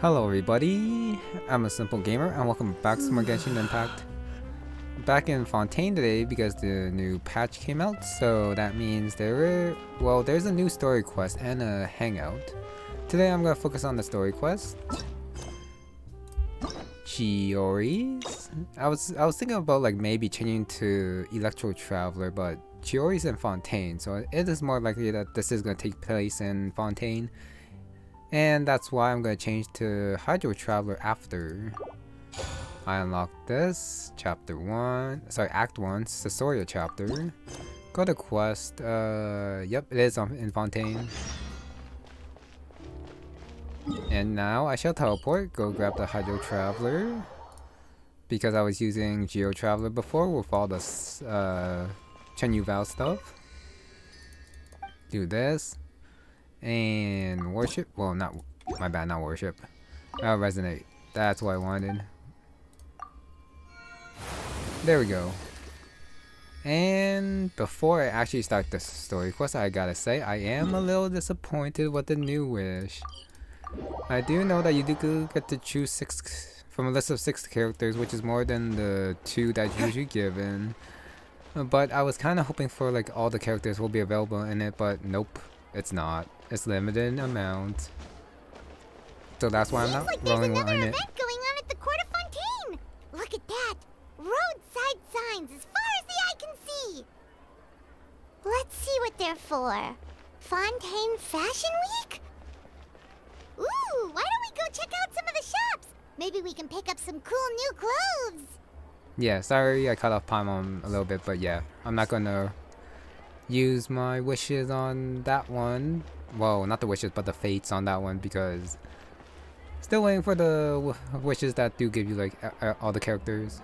Hello everybody, I'm a simple gamer and welcome back to some more Genshin Impact. Back in Fontaine today because the new patch came out, so that means there's a new story quest and a hangout. Today I'm gonna focus on the story quest. Chiori's? I was thinking about like maybe changing to Electro Traveler, but Chiori's in Fontaine, so it is more likely that this is gonna take place in Fontaine. And that's why I'm gonna change to Hydro Traveler after I unlock this. Act 1, Cisoria chapter. Go to quest, yep, it is in Fontaine. And now I shall teleport, go grab the Hydro Traveler. Because I was using Geo Traveler before with all the Chen Yu Val stuff. Do this. And worship, well, not my bad, not worship. Resonate. That's what I wanted. There we go. And before I actually start the story quest, I gotta say I am a little disappointed with the new wish. I do know that you do get to choose 6 from a list of 6 characters, which is more than the 2 that's usually given. But I was kind of hoping for like all the characters will be available in it, but nope, it's not. It's limited amount. So that's why I'm not rolling on it. There's another event going on at the Court of Fontaine. Look at that. Roadside signs as far as the eye can see. Let's see what they're for. Fontaine Fashion Week? Ooh, why don't we go check out some of the shops? Maybe we can pick up some cool new clothes. Yeah, sorry I cut off Paimon a little bit, but yeah, I'm not gonna use my wishes on that one. Well, not the wishes, but the fates on that one, because still waiting for the wishes that do give you like all the characters.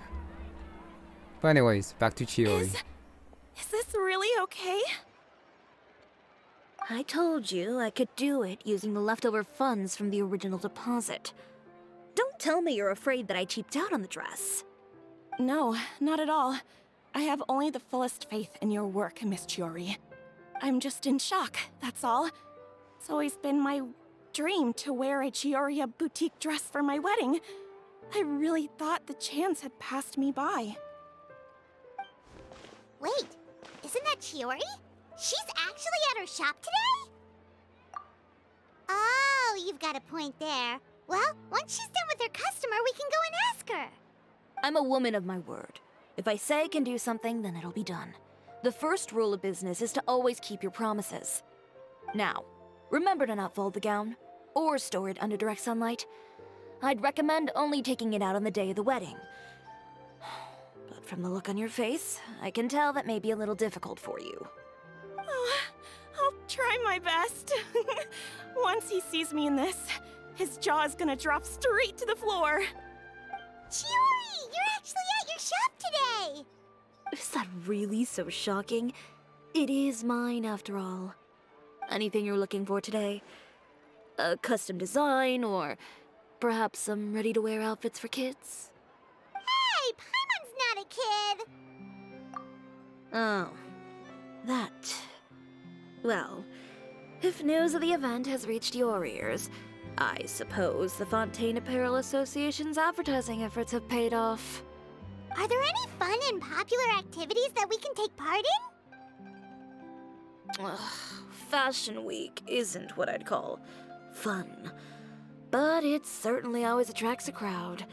But anyways, back to Chiori. Is this really okay? I told you I could do it using the leftover funds from the original deposit. Don't tell me you're afraid that I cheaped out on the dress. No, not at all. I have only the fullest faith in your work, Miss Chiori. I'm just in shock, that's all. It's always been my dream to wear a Chioria boutique dress for my wedding. I really thought the chance had passed me by. Wait, isn't that Chiori? She's actually at her shop today? Oh, you've got a point there. Well, once she's done with her customer, we can go and ask her. I'm a woman of my word. If I say I can do something, then it'll be done. The first rule of business is to always keep your promises. Now, remember to not fold the gown, or store it under direct sunlight. I'd recommend only taking it out on the day of the wedding. But from the look on your face, I can tell that may be a little difficult for you. Oh, I'll try my best. Once he sees me in this, his jaw is gonna drop straight to the floor. Chiori, you're actually at your shop today! Is that really so shocking? It is mine, after all. Anything you're looking for today? A custom design, or perhaps some ready-to-wear outfits for kids? Hey, Paimon's not a kid! Oh, that. Well, if news of the event has reached your ears, I suppose the Fontaine Apparel Association's advertising efforts have paid off. Are there any fun and popular activities that we can take part in? Ugh, Fashion Week isn't what I'd call fun. But it certainly always attracts a crowd.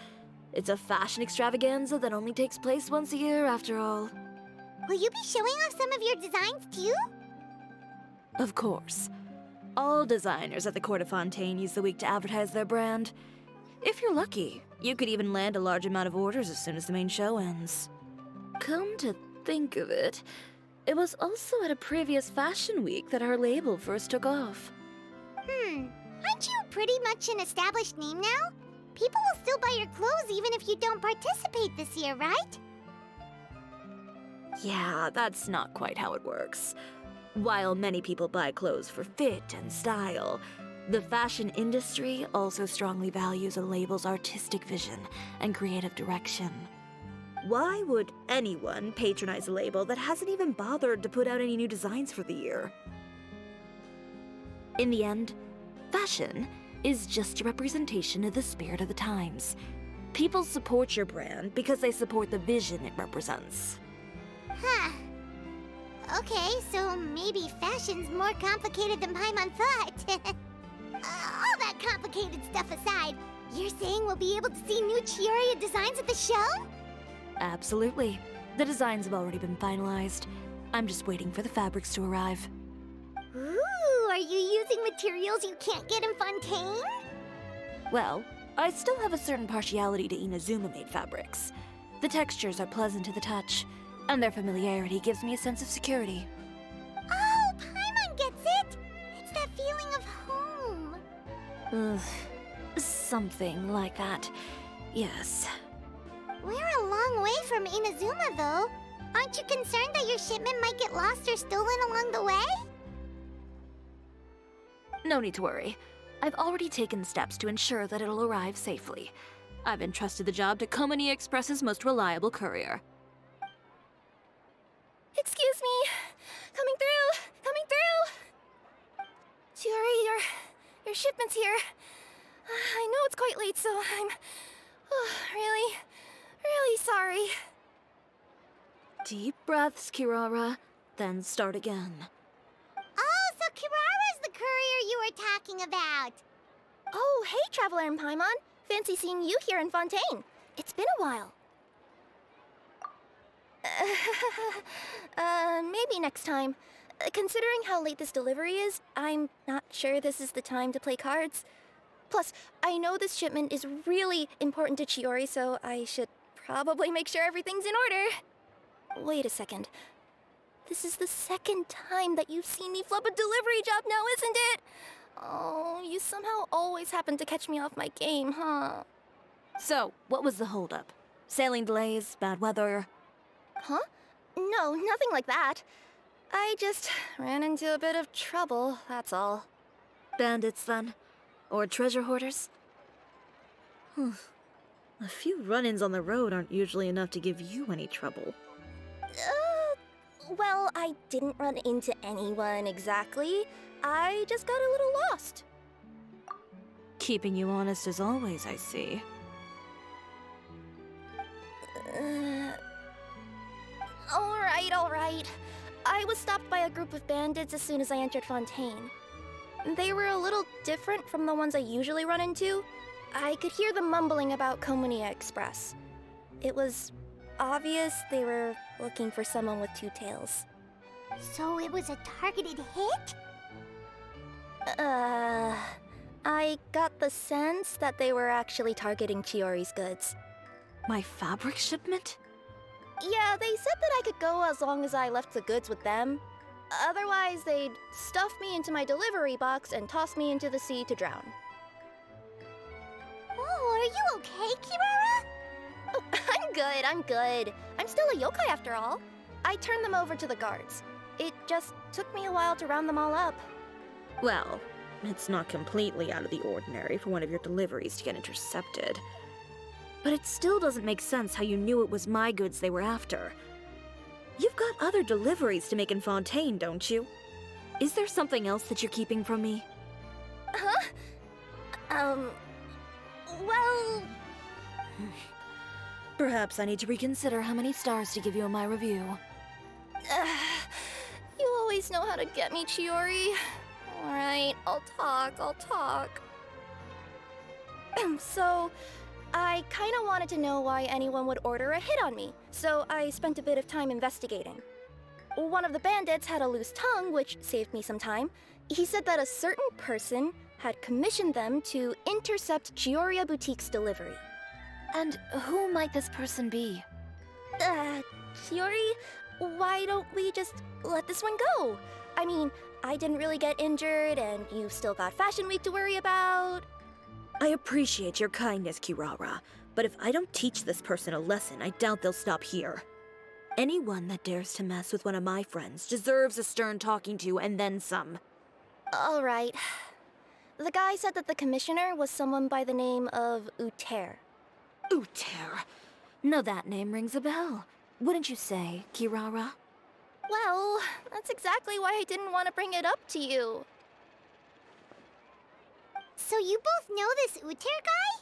It's a fashion extravaganza that only takes place once a year, after all. Will you be showing off some of your designs too? Of course. All designers at the Court of Fontaine use the week to advertise their brand. If you're lucky, you could even land a large amount of orders as soon as the main show ends. Come to think of it, it was also at a previous Fashion Week that our label first took off. Aren't you pretty much an established name now? People will still buy your clothes even if you don't participate this year, right? Yeah, that's not quite how it works. While many people buy clothes for fit and style, the fashion industry also strongly values a label's artistic vision and creative direction. Why would anyone patronize a label that hasn't even bothered to put out any new designs for the year? In the end, fashion is just a representation of the spirit of the times. People support your brand because they support the vision it represents. Huh. Okay, so maybe fashion's more complicated than Paimon thought. All that complicated stuff aside, you're saying we'll be able to see new Chiori designs at the show? Absolutely. The designs have already been finalized. I'm just waiting for the fabrics to arrive. Ooh, are you using materials you can't get in Fontaine? Well, I still have a certain partiality to Inazuma-made fabrics. The textures are pleasant to the touch, and their familiarity gives me a sense of security. Oh, Paimon gets it! It's that feeling of home. Ugh, something like that. Yes. We're a long way from Inazuma, though. Aren't you concerned that your shipment might get lost or stolen along the way? No need to worry. I've already taken steps to ensure that it'll arrive safely. I've entrusted the job to Komani Express's most reliable courier. Excuse me. Coming through. Coming through. Chiori, your shipment's here. I know it's quite late, so I'm really sorry. Deep breaths, Kirara, then start again. Oh, so Kirara's the courier you were talking about. Oh, hey, Traveler and Paimon. Fancy seeing you here in Fontaine. It's been a while. Maybe next time. Considering how late this delivery is, I'm not sure this is the time to play cards. Plus, I know this shipment is really important to Chiori, so I should probably make sure everything's in order. Wait a second. This is the second time that you've seen me flub a delivery job now, isn't it? Oh, you somehow always happen to catch me off my game, huh? So, what was the holdup? Sailing delays, bad weather? Huh? No, nothing like that. I just ran into a bit of trouble, that's all. Bandits, then? Or treasure hoarders? A few run-ins on the road aren't usually enough to give you any trouble. Well, I didn't run into anyone exactly. I just got a little lost. Keeping you honest as always, I see. Alright. I was stopped by a group of bandits as soon as I entered Fontaine. They were a little different from the ones I usually run into. I could hear them mumbling about Komani Express. It was obvious they were looking for someone with two tails. So it was a targeted hit? I got the sense that they were actually targeting Chiori's goods. My fabric shipment? Yeah, they said that I could go as long as I left the goods with them. Otherwise, they'd stuff me into my delivery box and toss me into the sea to drown. Oh, are you okay, Kirara? Oh, I'm good. I'm still a yokai after all. I turned them over to the guards. It just took me a while to round them all up. Well, it's not completely out of the ordinary for one of your deliveries to get intercepted. But it still doesn't make sense how you knew it was my goods they were after. You've got other deliveries to make in Fontaine, don't you? Is there something else that you're keeping from me? Huh? Well... Perhaps I need to reconsider how many stars to give you in my review. You always know how to get me, Chiori. Alright, I'll talk. So, I kinda wanted to know why anyone would order a hit on me, so I spent a bit of time investigating. One of the bandits had a loose tongue, which saved me some time. He said that a certain person had commissioned them to intercept Chioria Boutique's delivery. And who might this person be? Chiori, why don't we just let this one go? I mean, I didn't really get injured, and you've still got Fashion Week to worry about. I appreciate your kindness, Kirara, but if I don't teach this person a lesson, I doubt they'll stop here. Anyone that dares to mess with one of my friends deserves a stern talking to and then some. Alright. The guy said that the commissioner was someone by the name of Uter. Uter. Now that name rings a bell. Wouldn't you say, Kirara? Well, that's exactly why I didn't want to bring it up to you. So you both know this Uter guy?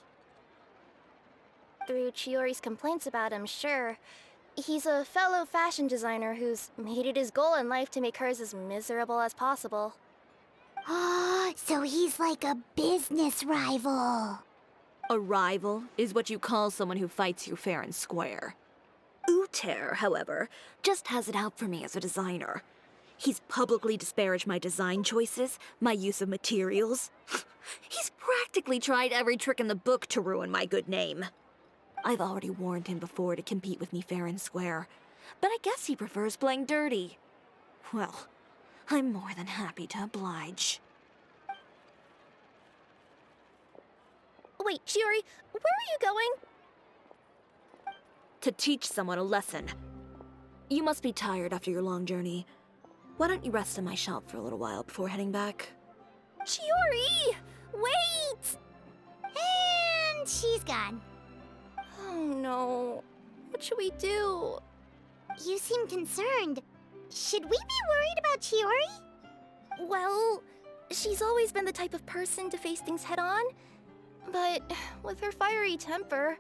Through Chiori's complaints about him, sure. He's a fellow fashion designer who's made it his goal in life to make hers as miserable as possible. Oh, so he's like a business rival. A rival is what you call someone who fights you fair and square. Uter, however, just has it out for me as a designer. He's publicly disparaged my design choices, my use of materials. He's practically tried every trick in the book to ruin my good name. I've already warned him before to compete with me fair and square, but I guess he prefers playing dirty. Well, I'm more than happy to oblige. Wait, Chiori, where are you going? To teach someone a lesson. You must be tired after your long journey. Why don't you rest in my shop for a little while before heading back? Chiori! Wait! And she's gone. Oh no. What should we do? You seem concerned. Should we be worried about Chiori? Well, she's always been the type of person to face things head on. But with her fiery temper,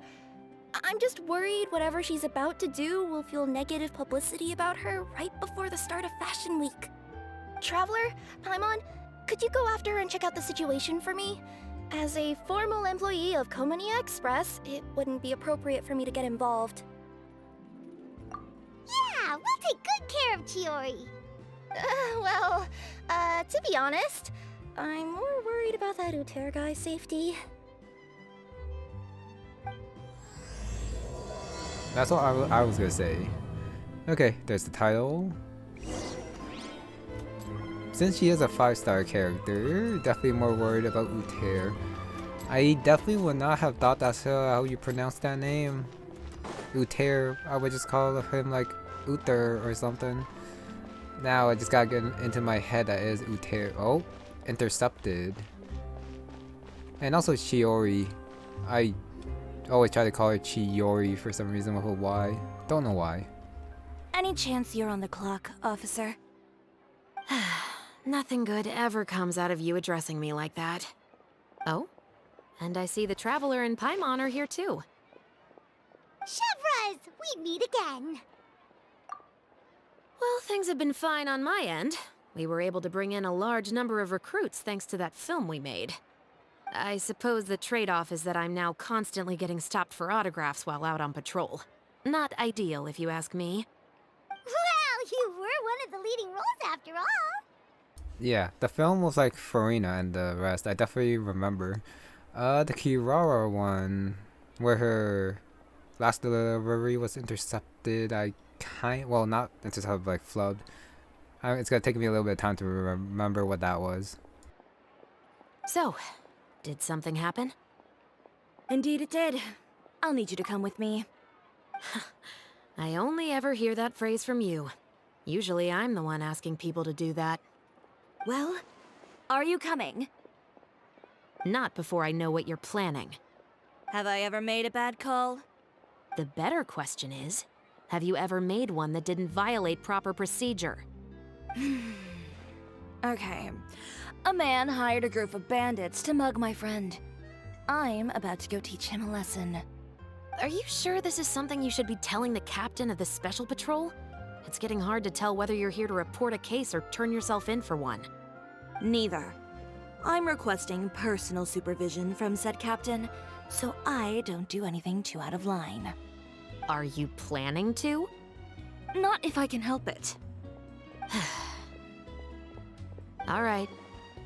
I'm just worried whatever she's about to do will feel negative publicity about her right before the start of Fashion Week. Traveler, Paimon, could you go after her and check out the situation for me? As a formal employee of Komonia Express, it wouldn't be appropriate for me to get involved. Yeah, we'll take good care of Chiori. To be honest, I'm more worried about that Uter guy's safety. That's what I was gonna say. Okay, there's the title. Since she is a 5-star character, definitely more worried about Uter. I definitely would not have thought that's how you pronounce that name. Uter, I would just call him like Uther or something. Now I just gotta get into my head that is Uter. Oh, intercepted. And also Chiori. I always try to call her Chiori for some reason with a Y. Don't know why. Any chance you're on the clock, officer? Nothing good ever comes out of you addressing me like that. Oh? And I see the Traveler and Paimon are here too. Chevras, we meet again. Well, things have been fine on my end. We were able to bring in a large number of recruits thanks to that film we made. I suppose the trade-off is that I'm now constantly getting stopped for autographs while out on patrol. Not ideal, if you ask me. Well, you were one of the leading roles after all. Yeah, the film was like Farina and the rest. I definitely remember. The Kirara one, where her last delivery was intercepted. Well, not intercepted, like flubbed. It's gonna take me a little bit of time to remember what that was. So, did something happen? Indeed it did. I'll need you to come with me. I only ever hear that phrase from you. Usually I'm the one asking people to do that. Well, are you coming? Not before I know what you're planning. Have I ever made a bad call? The better question is, have you ever made one that didn't violate proper procedure? Okay. A man hired a group of bandits to mug my friend. I'm about to go teach him a lesson. Are you sure this is something you should be telling the captain of the Special Patrol? It's getting hard to tell whether you're here to report a case or turn yourself in for one. Neither. I'm requesting personal supervision from said captain, so I don't do anything too out of line. Are you planning to? Not if I can help it. All right.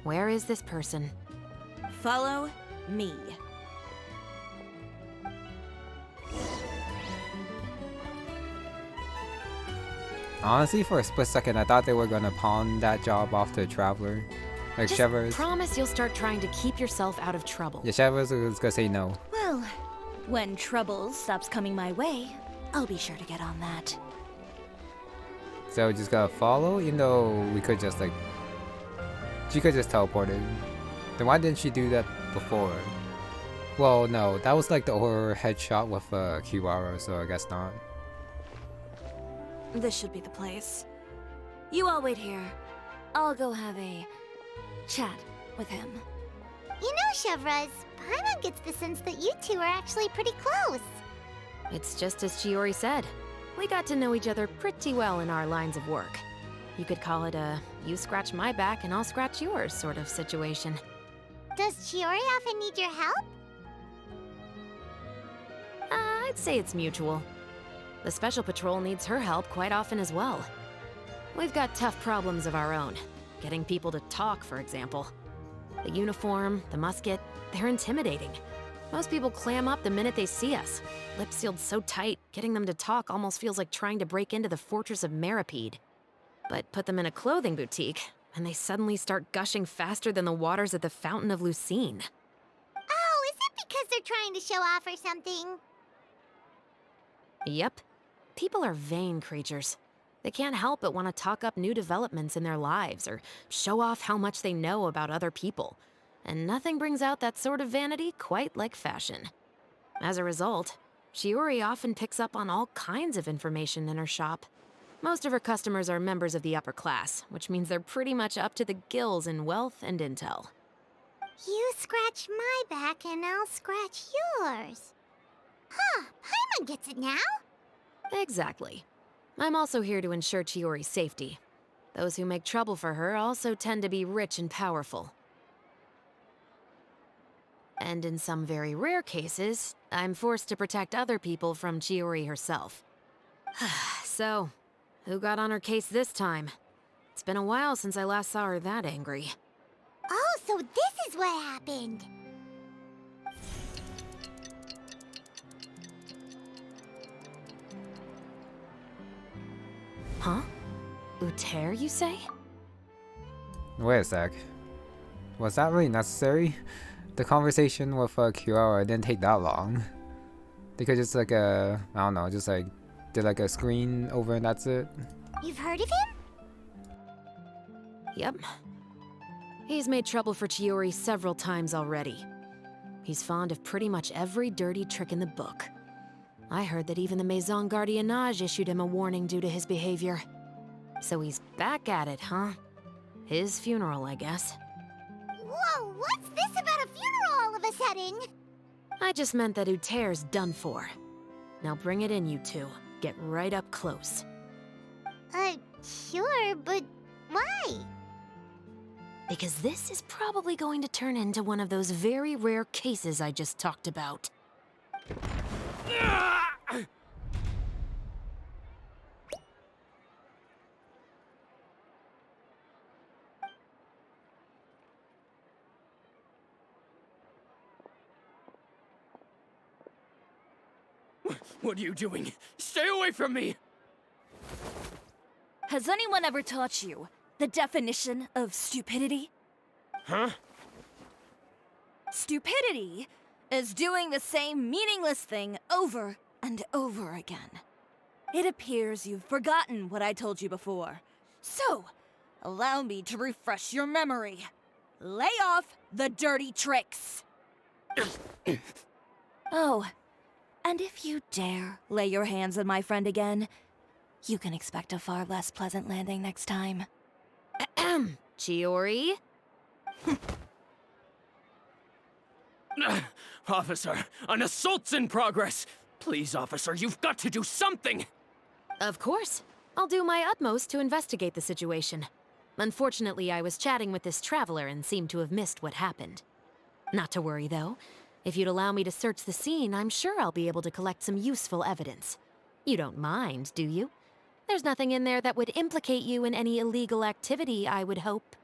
Where is this person? Follow me. Honestly, for a split second, I thought they were gonna pawn that job off to a Traveler. Like Just Chevers. promise you'll start trying to keep yourself out of trouble. Yeah, Chevers was gonna say no. Well, when trouble stops coming my way, I'll be sure to get on that. So we just gotta follow, even though we could just like... She could just teleport in. Then why didn't she do that before? Well, no, that was like the overhead shot with Kiwara, so I guess not. This should be the place. You all wait here. I'll go have a chat with him. You know, Chevraz, Paimon gets the sense that you two are actually pretty close. It's just as Chiori said. We got to know each other pretty well in our lines of work. You could call it a you scratch my back and I'll scratch yours sort of situation. Does Chiori often need your help? I'd say it's mutual. The Special Patrol needs her help quite often as well. We've got tough problems of our own. Getting people to talk, for example. The uniform, the musket, they're intimidating. Most people clam up the minute they see us. Lips sealed so tight, getting them to talk almost feels like trying to break into the fortress of Meripede. But put them in a clothing boutique, and they suddenly start gushing faster than the waters at the Fountain of Lucine. Oh, is it because they're trying to show off or something? Yep. People are vain creatures. They can't help but want to talk up new developments in their lives or show off how much they know about other people. And nothing brings out that sort of vanity quite like fashion. As a result, Chiori often picks up on all kinds of information in her shop. Most of her customers are members of the upper class, which means they're pretty much up to the gills in wealth and intel. You scratch my back and I'll scratch yours. Huh, Paimon gets it now. Exactly. I'm also here to ensure Chiori's safety. Those who make trouble for her also tend to be rich and powerful. And in some very rare cases, I'm forced to protect other people from Chiori herself. So, who got on her case this time? It's been a while since I last saw her that angry. Oh, so this is what happened. Huh? Uter, you say? Wait a sec. Was that really necessary? The conversation with Chiori didn't take that long. They could just like I don't know, just like did like a screen over and that's it. You've heard of him? Yep. He's made trouble for Chiori several times already. He's fond of pretty much every dirty trick in the book. I heard that even the Maison Gardiennage issued him a warning due to his behavior. So he's back at it, huh? His funeral, I guess. Whoa, what's this about a funeral all of a sudden? I just meant that Uter's done for. Now bring it in, you two. Get right up close. Sure, but why? Because this is probably going to turn into one of those very rare cases I just talked about. What are you doing? Stay away from me! Has anyone ever taught you the definition of stupidity? Huh? Stupidity is doing the same meaningless thing over and over again. It appears you've forgotten what I told you before. So, allow me to refresh your memory. Lay off the dirty tricks. Oh, and if you dare lay your hands on my friend again, you can expect a far less pleasant landing next time. Chiori? Officer, an assault's in progress! Please, officer, you've got to do something! Of course. I'll do my utmost to investigate the situation. Unfortunately, I was chatting with this traveler and seemed to have missed what happened. Not to worry, though. If you'd allow me to search the scene, I'm sure I'll be able to collect some useful evidence. You don't mind, do you? There's nothing in there that would implicate you in any illegal activity, I would hope.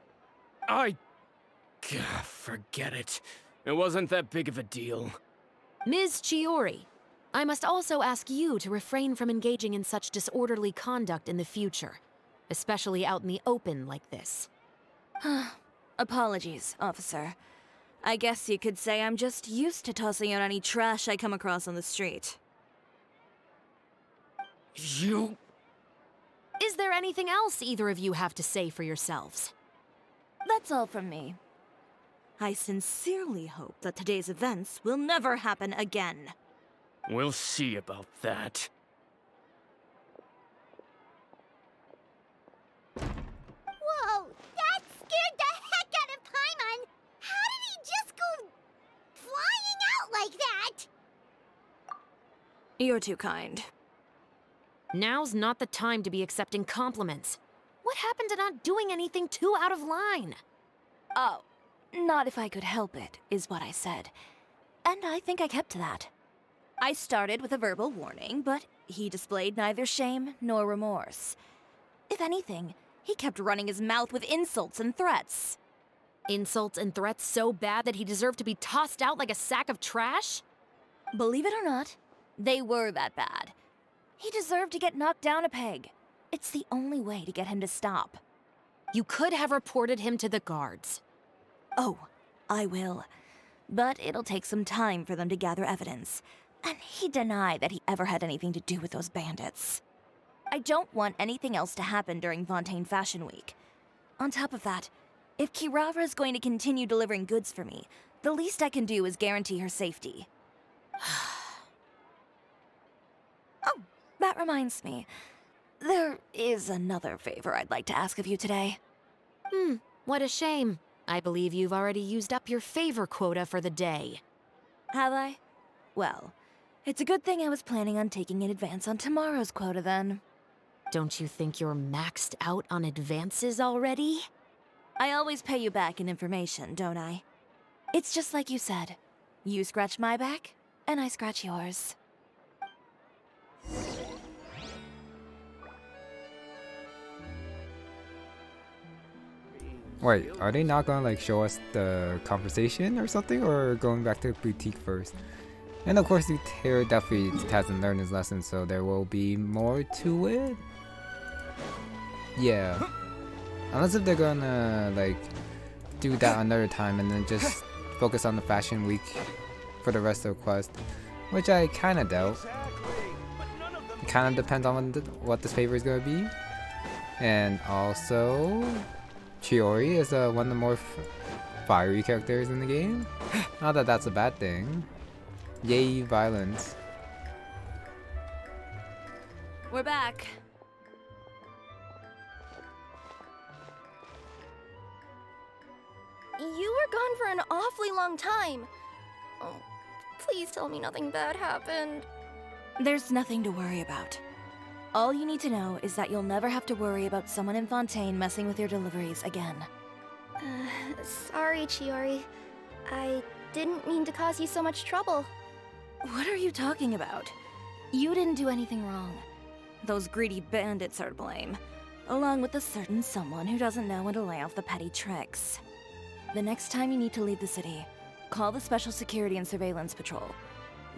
Forget it. It wasn't that big of a deal. Ms. Chiori, I must also ask you to refrain from engaging in such disorderly conduct in the future, especially out in the open like this. Apologies, officer. I guess you could say I'm just used to tossing out any trash I come across on the street. You... Is there anything else either of you have to say for yourselves? That's all from me. I sincerely hope that today's events will never happen again. We'll see about that. Whoa, that scared the heck out of Paimon! How did he just go like that! You're too kind. Now's not the time to be accepting compliments. What happened to not doing anything too out of line? Oh, not if I could help it, is what I said. And I think I kept to that. I started with a verbal warning, but he displayed neither shame nor remorse. If anything, he kept running his mouth with insults and threats. Insults and threats so bad that he deserved to be tossed out like a sack of trash? Believe it or not, they were that bad. He deserved to get knocked down a peg. It's the only way to get him to stop. You could have reported him to the guards. Oh, I will. But it'll take some time for them to gather evidence. And he denied that he ever had anything to do with those bandits. I don't want anything else to happen during Fontaine Fashion Week. On top of that, if Kirara is going to continue delivering goods for me, the least I can do is guarantee her safety. Oh, that reminds me. There is another favor I'd like to ask of you today. What a shame. I believe you've already used up your favor quota for the day. Have I? Well, it's a good thing I was planning on taking an advance on tomorrow's quota then. Don't you think you're maxed out on advances already? I always pay you back in information, don't I? It's just like you said. You scratch my back, and I scratch yours. Wait, are they not gonna like show us the conversation or something, or going back to the boutique first? And of course, Taylor definitely hasn't learned his lesson, so there will be more to it. Yeah, unless if they're gonna like do that another time and then just focus on the fashion week for the rest of the quest, which I kind of doubt. It kind of depends on what this favor is gonna be, and also. Chiori is one of the more fiery characters in the game. Not that that's a bad thing. Yay, violence. We're back. You were gone for an awfully long time. Oh, please tell me nothing bad happened. There's nothing to worry about. All you need to know is that you'll never have to worry about someone in Fontaine messing with your deliveries again. Sorry, Chiori. I didn't mean to cause you so much trouble. What are you talking about? You didn't do anything wrong. Those greedy bandits are to blame, along with a certain someone who doesn't know when to lay off the petty tricks. The next time you need to leave the city, call the Special Security and Surveillance Patrol.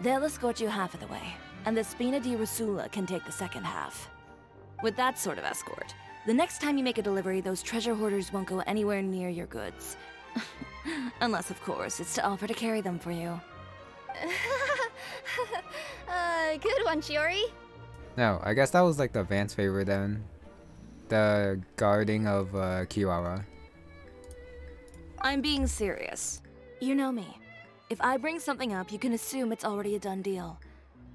They'll escort you half of the way, and the Spina di Rusula can take the second half. With that sort of escort, the next time you make a delivery, those treasure hoarders won't go anywhere near your goods. Unless, of course, it's to offer to carry them for you. Good one, Chiori. No, I guess that was like the advanced favor then. The guarding of Kirara. I'm being serious. You know me. If I bring something up, you can assume it's already a done deal.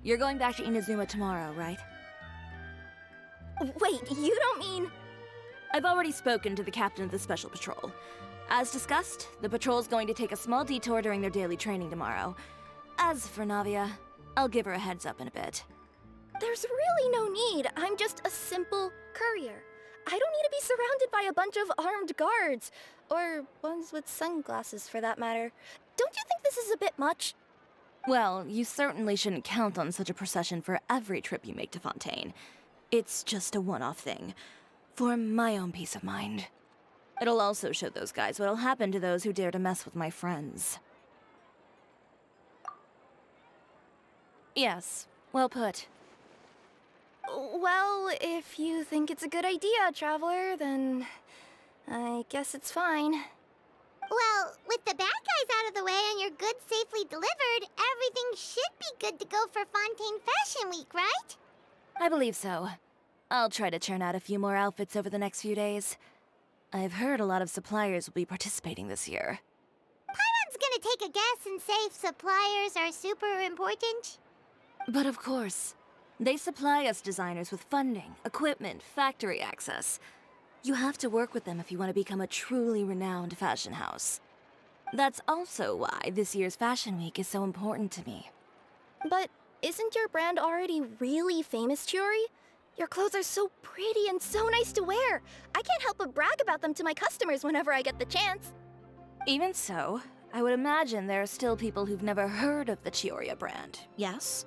You're going back to Inazuma tomorrow, right? Wait, you don't mean... I've already spoken to the captain of the Special Patrol. As discussed, the patrol's going to take a small detour during their daily training tomorrow. As for Navia, I'll give her a heads up in a bit. There's really no need. I'm just a simple courier. I don't need to be surrounded by a bunch of armed guards. Or ones with sunglasses, for that matter. Don't you think this is a bit much? Well, you certainly shouldn't count on such a procession for every trip you make to Fontaine. It's just a one-off thing, for my own peace of mind. It'll also show those guys what'll happen to those who dare to mess with my friends. Yes, well put. Well, if you think it's a good idea, Traveler, then I guess it's fine. Well, with the bad guys out of the way and your goods safely delivered, everything should be good to go for Fontaine Fashion Week, right? I believe so. I'll try to churn out a few more outfits over the next few days. I've heard a lot of suppliers will be participating this year. Paimon's gonna take a guess and say suppliers are super important. But of course, they supply us designers with funding, equipment, factory access. You have to work with them if you want to become a truly renowned fashion house. That's also why this year's Fashion Week is so important to me. But isn't your brand already really famous, Chiori? Your clothes are so pretty and so nice to wear. I can't help but brag about them to my customers whenever I get the chance. Even so, I would imagine there are still people who've never heard of the Cisoria brand, yes?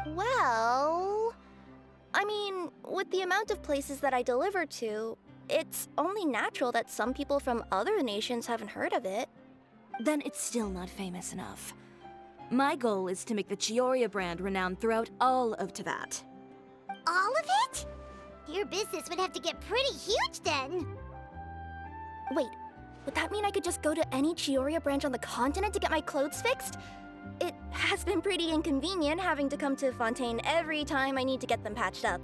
Well, I mean, with the amount of places that I deliver to, it's only natural that some people from other nations haven't heard of it. Then it's still not famous enough. My goal is to make the Cisoria brand renowned throughout all of Teyvat. All of it? Your business would have to get pretty huge then. Wait, would that mean I could just go to any Chiori branch on the continent to get my clothes fixed? It has been pretty inconvenient having to come to Fontaine every time I need to get them patched up.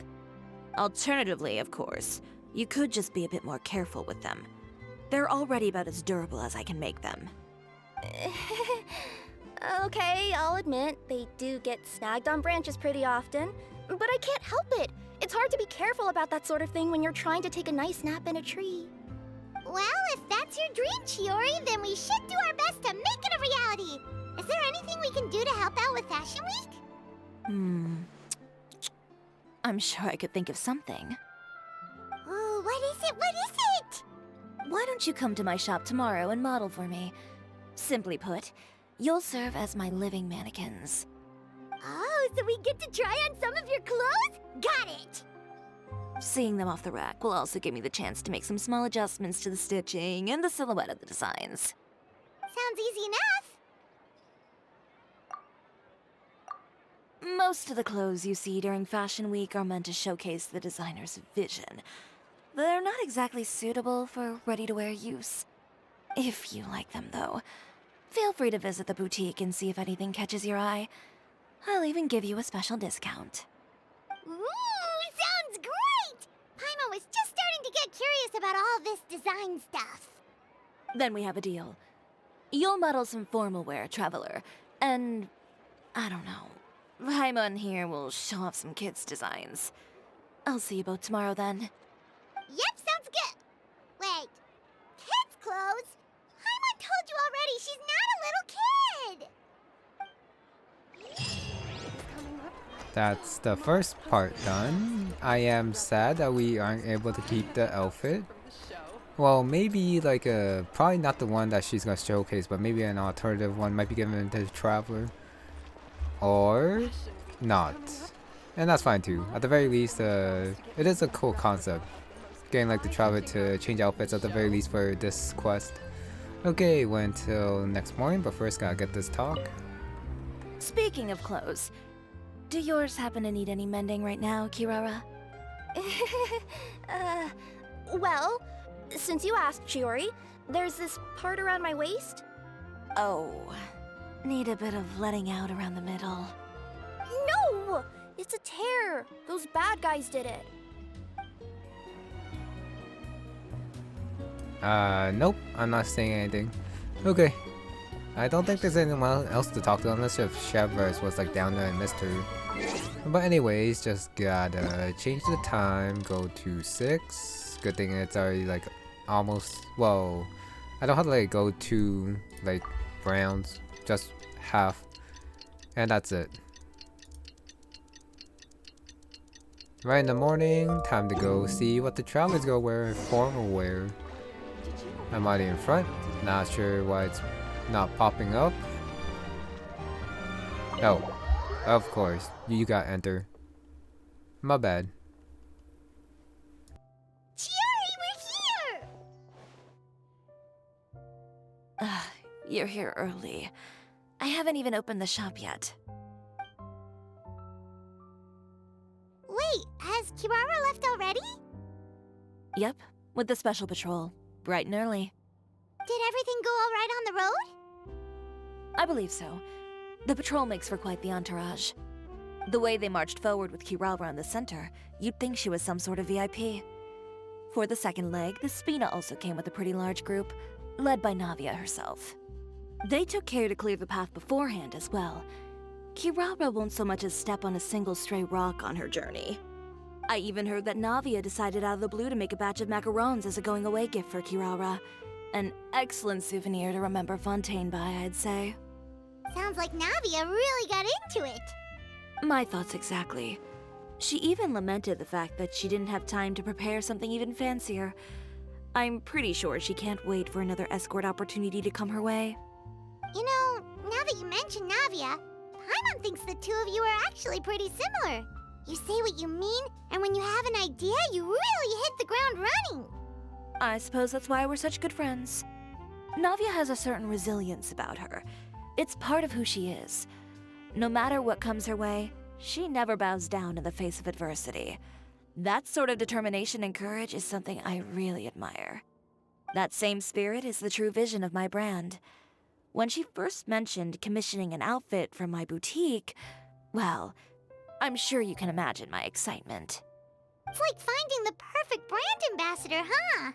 Alternatively, of course, you could just be a bit more careful with them. They're already about as durable as I can make them. Okay, I'll admit, they do get snagged on branches pretty often, but I can't help it. It's hard to be careful about that sort of thing when you're trying to take a nice nap in a tree. Well, if that's your dream, Chiori, then we should do our best to make it a reality. Is there anything we can do to help out with Fashion Week? I'm sure I could think of something. Oh, what is it? What is it? Why don't you come to my shop tomorrow and model for me? Simply put, you'll serve as my living mannequins. Oh, so we get to try on some of your clothes? Got it! Seeing them off the rack will also give me the chance to make some small adjustments to the stitching and the silhouette of the designs. Sounds easy enough. Most of the clothes you see during Fashion Week are meant to showcase the designer's vision. They're not exactly suitable for ready-to-wear use. If you like them, though, feel free to visit the boutique and see if anything catches your eye. I'll even give you a special discount. Ooh, sounds great! Paimon was just starting to get curious about all this design stuff. Then we have a deal. You'll model some formal wear, Traveler, and I don't know. Paimon here will show off some kids' designs. I'll see you both tomorrow then. Yep, sounds good. Wait, kids' clothes? Paimon told you already she's not a little kid. That's the first part done. I am sad that we aren't able to keep the outfit. Well, maybe like probably not the one that she's gonna showcase, but maybe an alternative one might be given to the Traveler. Or not. And that's fine too. At the very least, it is a cool concept. Getting like the Traveler to change outfits at the very least for this quest. Okay, wait until next morning, but first gotta get this talk. Speaking of clothes, do yours happen to need any mending right now, Kirara? Well, since you asked, Chiori, there's this part around my waist. Oh, need a bit of letting out around the middle. No! It's a tear. Those bad guys did it. Nope, I'm not saying anything. Okay. I don't think there's anyone else to talk to unless if Chevers was like down there and missed her. But anyways, just gotta change the time, go to 6. Good thing it's already like almost, well, I don't have to like go to like rounds, just half. And that's it. Right in the morning, time to go see what the Travelers go wear in formal wear. I'm already in front, not sure why it's not popping up. Oh, of course, you got enter. My bad. Chiori, we're here! You're here early. I haven't even opened the shop yet. Wait, has Kirara left already? Yep, with the special patrol. Bright and early. Did everything go all right on the road? I believe so. The patrol makes for quite the entourage. The way they marched forward with Kirara in the center, you'd think she was some sort of VIP. For the second leg, the Spina also came with a pretty large group, led by Navia herself. They took care to clear the path beforehand as well. Kirara won't so much as step on a single stray rock on her journey. I even heard that Navia decided out of the blue to make a batch of macarons as a going-away gift for Kirara. An excellent souvenir to remember Fontaine by, I'd say. Sounds like Navia really got into it. My thoughts exactly. She even lamented the fact that she didn't have time to prepare something even fancier. I'm pretty sure she can't wait for another escort opportunity to come her way. You know, now that you mention Navia, Paimon thinks the two of you are actually pretty similar. You say what you mean, and when you have an idea, you really hit the ground running. I suppose that's why we're such good friends. Navia has a certain resilience about her. It's part of who she is. No matter what comes her way, she never bows down in the face of adversity. That sort of determination and courage is something I really admire. That same spirit is the true vision of my brand. When she first mentioned commissioning an outfit from my boutique, well, I'm sure you can imagine my excitement. It's like finding the perfect brand ambassador, huh?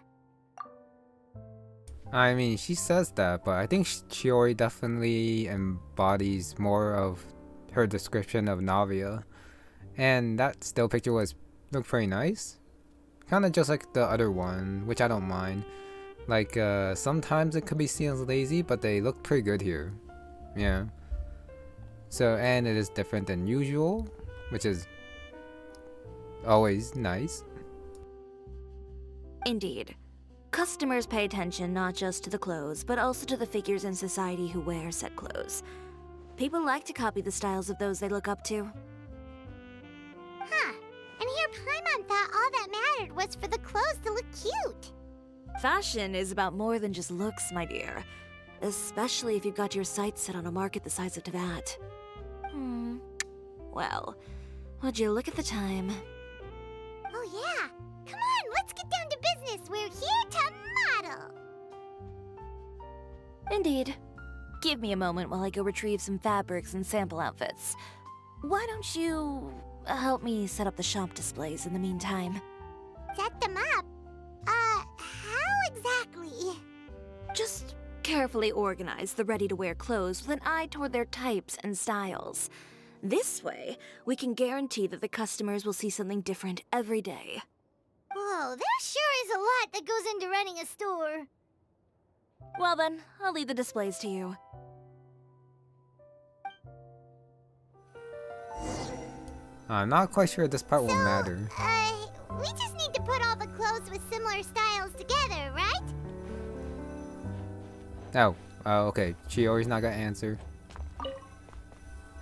I mean, she says that, but I think Chiori definitely embodies more of her description of Navia. And that still picture looked pretty nice. Kind of just like the other one, which I don't mind. Like, sometimes it could be seen as lazy, but they look pretty good here. Yeah. So, and it is different than usual, which is always nice. Indeed. Customers pay attention not just to the clothes, but also to the figures in society who wear said clothes. People like to copy the styles of those they look up to. Huh. And here Paimon thought all that mattered was for the clothes to look cute. Fashion is about more than just looks, my dear. Especially if you've got your sights set on a market the size of Teyvat. Well, would you look at the time? Oh yeah. Come on, let's get down to business. We're here to model. Indeed. Give me a moment while I go retrieve some fabrics and sample outfits. Why don't you help me set up the shop displays in the meantime? Set them up? How exactly? Just carefully organize the ready-to-wear clothes with an eye toward their types and styles. This way, we can guarantee that the customers will see something different every day. Whoa, there sure is a lot that goes into running a store. Well then, I'll leave the displays to you. I'm not quite sure this part will matter. We just need to put all the clothes with similar styles together, right? Oh, okay. Chiori's not gonna answer.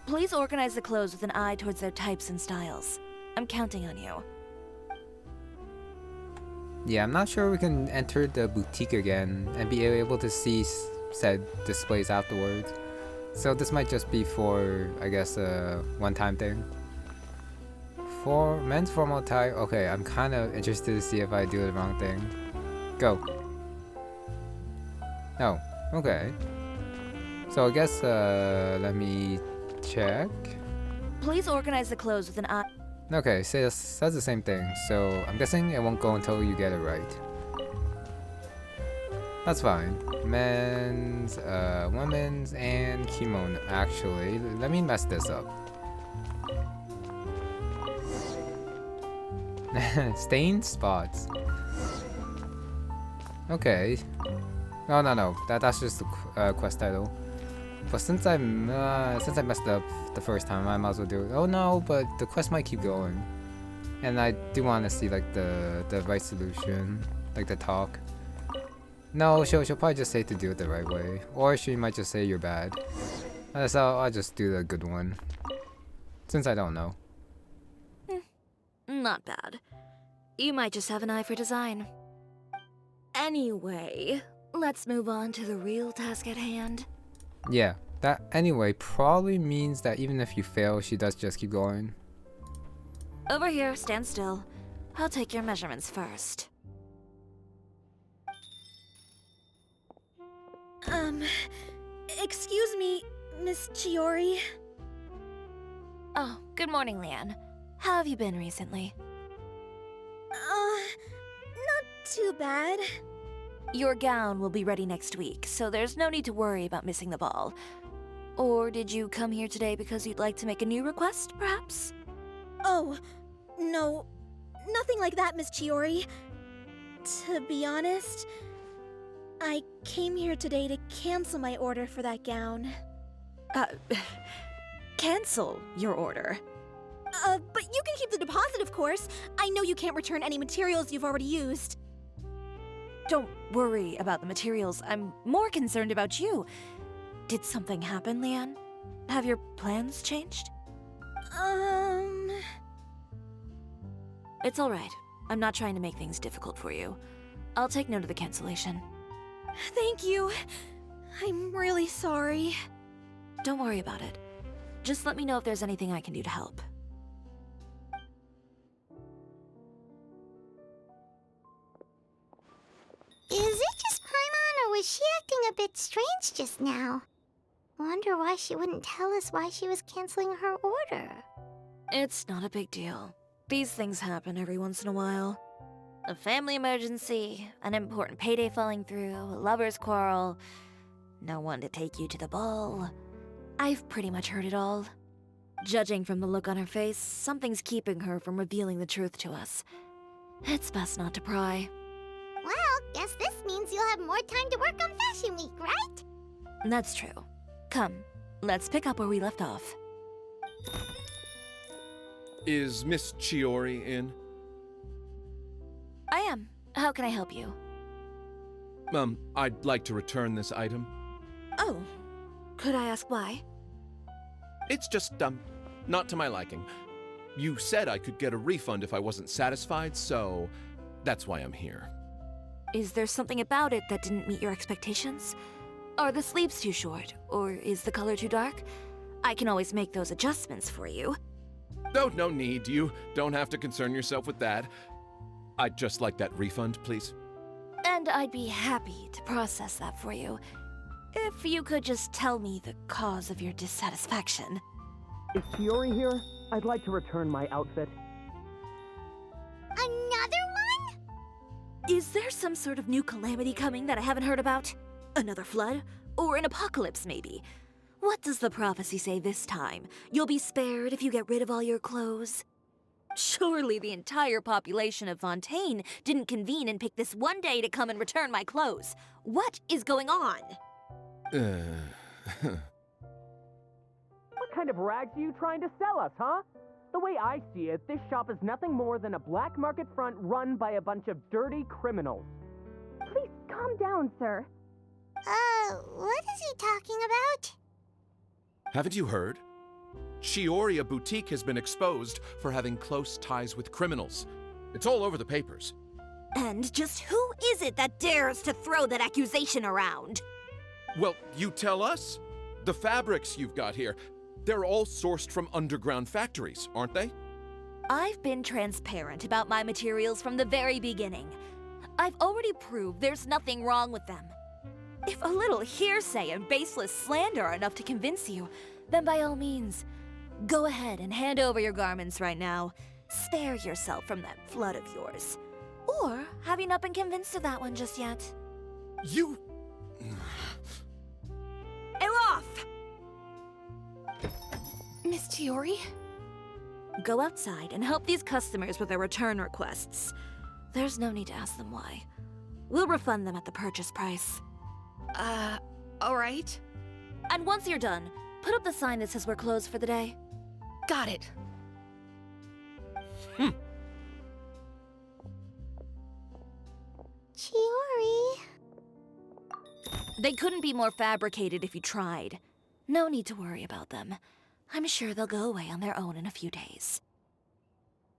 Please organize the clothes with an eye towards their types and styles. I'm counting on you. Yeah, I'm not sure we can enter the boutique again and be able to see said displays afterwards. So this might just be for, I guess, a one-time thing. For men's formal tie, okay, I'm kind of interested to see if I do the wrong thing. Go. Oh, okay. So I guess, let me check. Please organize the clothes with an eye. Okay, says the same thing, so I'm guessing it won't go until you get it right. That's fine. Men's, women's, and kimono. Actually, let me mess this up. Stained spots. Okay. No. That's just the quest title. But since I messed up the first time, I might as well do it. Oh no, but the quest might keep going, and I do want to see like the right solution, like the talk. No, she'll probably just say to do it the right way, or she might just say you're bad. So I'll just do the good one, since I don't know. Not bad. You might just have an eye for design. Anyway, let's move on to the real task at hand. Yeah, that anyway probably means that even if you fail, she does just keep going. Over here, stand still. I'll take your measurements first. Excuse me, Miss Chiori. Oh, good morning, Leanne. How have you been recently? Not too bad. Your gown will be ready next week, so there's no need to worry about missing the ball. Or did you come here today because you'd like to make a new request, perhaps? Oh, no. Nothing like that, Miss Chiori. To be honest, I came here today to cancel my order for that gown. Cancel your order. But you can keep the deposit, of course. I know you can't return any materials you've already used. Don't worry about the materials. I'm more concerned about you. Did something happen, Leanne? Have your plans changed? It's alright. I'm not trying to make things difficult for you. I'll take note of the cancellation. Thank you. I'm really sorry. Don't worry about it. Just let me know if there's anything I can do to help. Is it just Paimon, or was she acting a bit strange just now? Wonder why she wouldn't tell us why she was canceling her order. It's not a big deal. These things happen every once in a while. A family emergency, an important payday falling through, a lover's quarrel, no one to take you to the ball. I've pretty much heard it all. Judging from the look on her face, something's keeping her from revealing the truth to us. It's best not to pry. Well, guess this means you'll have more time to work on Fashion Week, right? That's true. Come, let's pick up where we left off. Is Miss Chiori in? I am. How can I help you? I'd like to return this item. Oh, could I ask why? It's just, not to my liking. You said I could get a refund if I wasn't satisfied, so that's why I'm here. Is there something about it that didn't meet your expectations? Are the sleeves too short, or is the color too dark? I can always make those adjustments for you. Oh, no need. You don't have to concern yourself with that. I'd just like that refund, please. And I'd be happy to process that for you. If you could just tell me the cause of your dissatisfaction. Is Chiori here? I'd like to return my outfit. Another one? Is there some sort of new calamity coming that I haven't heard about? Another flood? Or an apocalypse, maybe? What does the prophecy say this time? You'll be spared if you get rid of all your clothes? Surely the entire population of Fontaine didn't convene and pick this one day to come and return my clothes. What is going on? What kind of rags are you trying to sell us, huh? The way I see it, this shop is nothing more than a black market front run by a bunch of dirty criminals. Please calm down, sir. What is he talking about? Haven't you heard? Chiori Boutique has been exposed for having close ties with criminals. It's all over the papers. And just who is it that dares to throw that accusation around? Well, you tell us. The fabrics you've got here, they're all sourced from underground factories, aren't they? I've been transparent about my materials from the very beginning. I've already proved there's nothing wrong with them. If a little hearsay and baseless slander are enough to convince you, then by all means, go ahead and hand over your garments right now. Spare yourself from that flood of yours. Or have you not been convinced of that one just yet? You... Elof! Miss Chiori? Go outside and help these customers with their return requests. There's no need to ask them why. We'll refund them at the purchase price. Alright. And once you're done, put up the sign that says we're closed for the day. Got it. Chiori. They couldn't be more fabricated if you tried. No need to worry about them. I'm sure they'll go away on their own in a few days.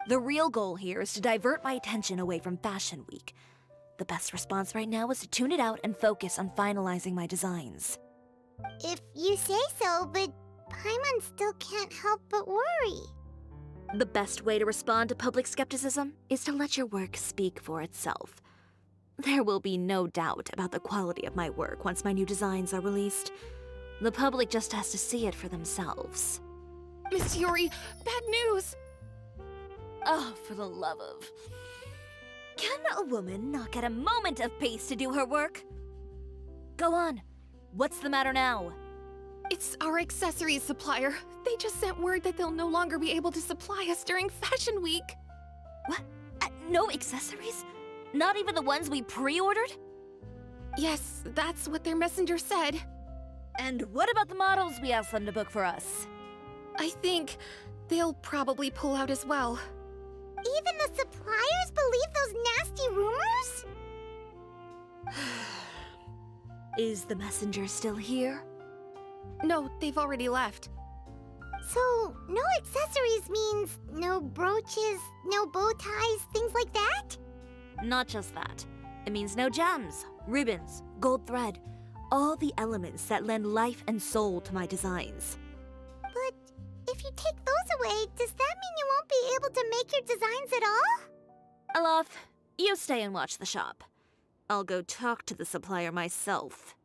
The real goal here is to divert my attention away from Fashion Week. The best response right now is to tune it out and focus on finalizing my designs. If you say so, but Paimon still can't help but worry. The best way to respond to public skepticism is to let your work speak for itself. There will be no doubt about the quality of my work once my new designs are released. The public just has to see it for themselves. Miss Chiori, bad news! Oh, for the love of... Can a woman not get a moment of peace to do her work? Go on. What's the matter now? It's our accessories supplier. They just sent word that they'll no longer be able to supply us during Fashion Week. What? No accessories? Not even the ones we pre-ordered? Yes, that's what their messenger said. And what about the models we asked them to book for us? I think they'll probably pull out as well. Even the suppliers believe those nasty rumors? Is the messenger still here? No, they've already left. So, no accessories means no brooches, no bow ties, things like that? Not just that. It means no gems, ribbons, gold thread, all the elements that lend life and soul to my designs. But if you take those away, does that mean you won't be able to make your designs at all? Alaf, you stay and watch the shop. I'll go talk to the supplier myself.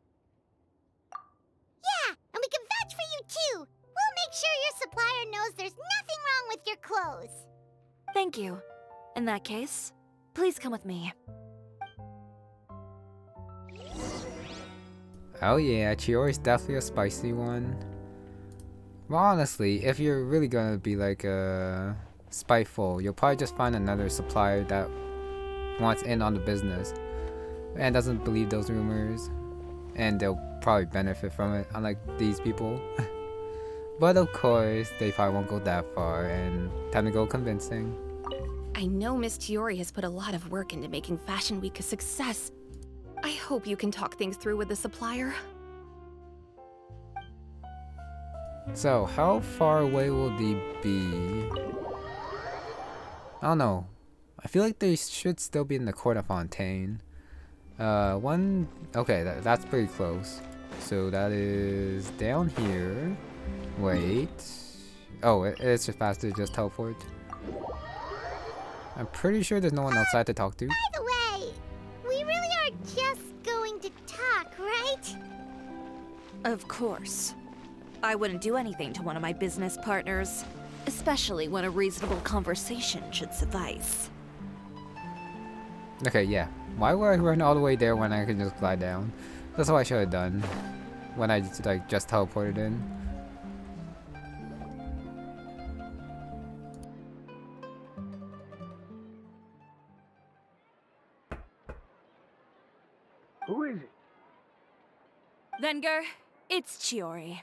Yeah, and we can vouch for you too. We'll make sure your supplier knows there's nothing wrong with your clothes. Thank you. In that case, please come with me. Oh yeah, Chiori's definitely a spicy one. Well, honestly, if you're really gonna be like spiteful, you'll probably just find another supplier that wants in on the business and doesn't believe those rumors, and they'll probably benefit from it, unlike these people. But of course, they probably won't go that far, and time to go convincing. I know Miss Chiori has put a lot of work into making Fashion Week a success. I hope you can talk things through with the supplier. So, how far away will they be? I don't know. I feel like they should still be in the Court of Fontaine. Okay, that's pretty close. So that is down here. Wait. Oh, it's just faster to just teleport. I'm pretty sure there's no one outside to talk to. By the way, we really are just going to talk, right? Of course. I wouldn't do anything to one of my business partners, especially when a reasonable conversation should suffice. Okay, yeah. Why would I run all the way there when I can just glide down? That's what I should have done when I just teleported in. Who is it? Venger, it's Chiori.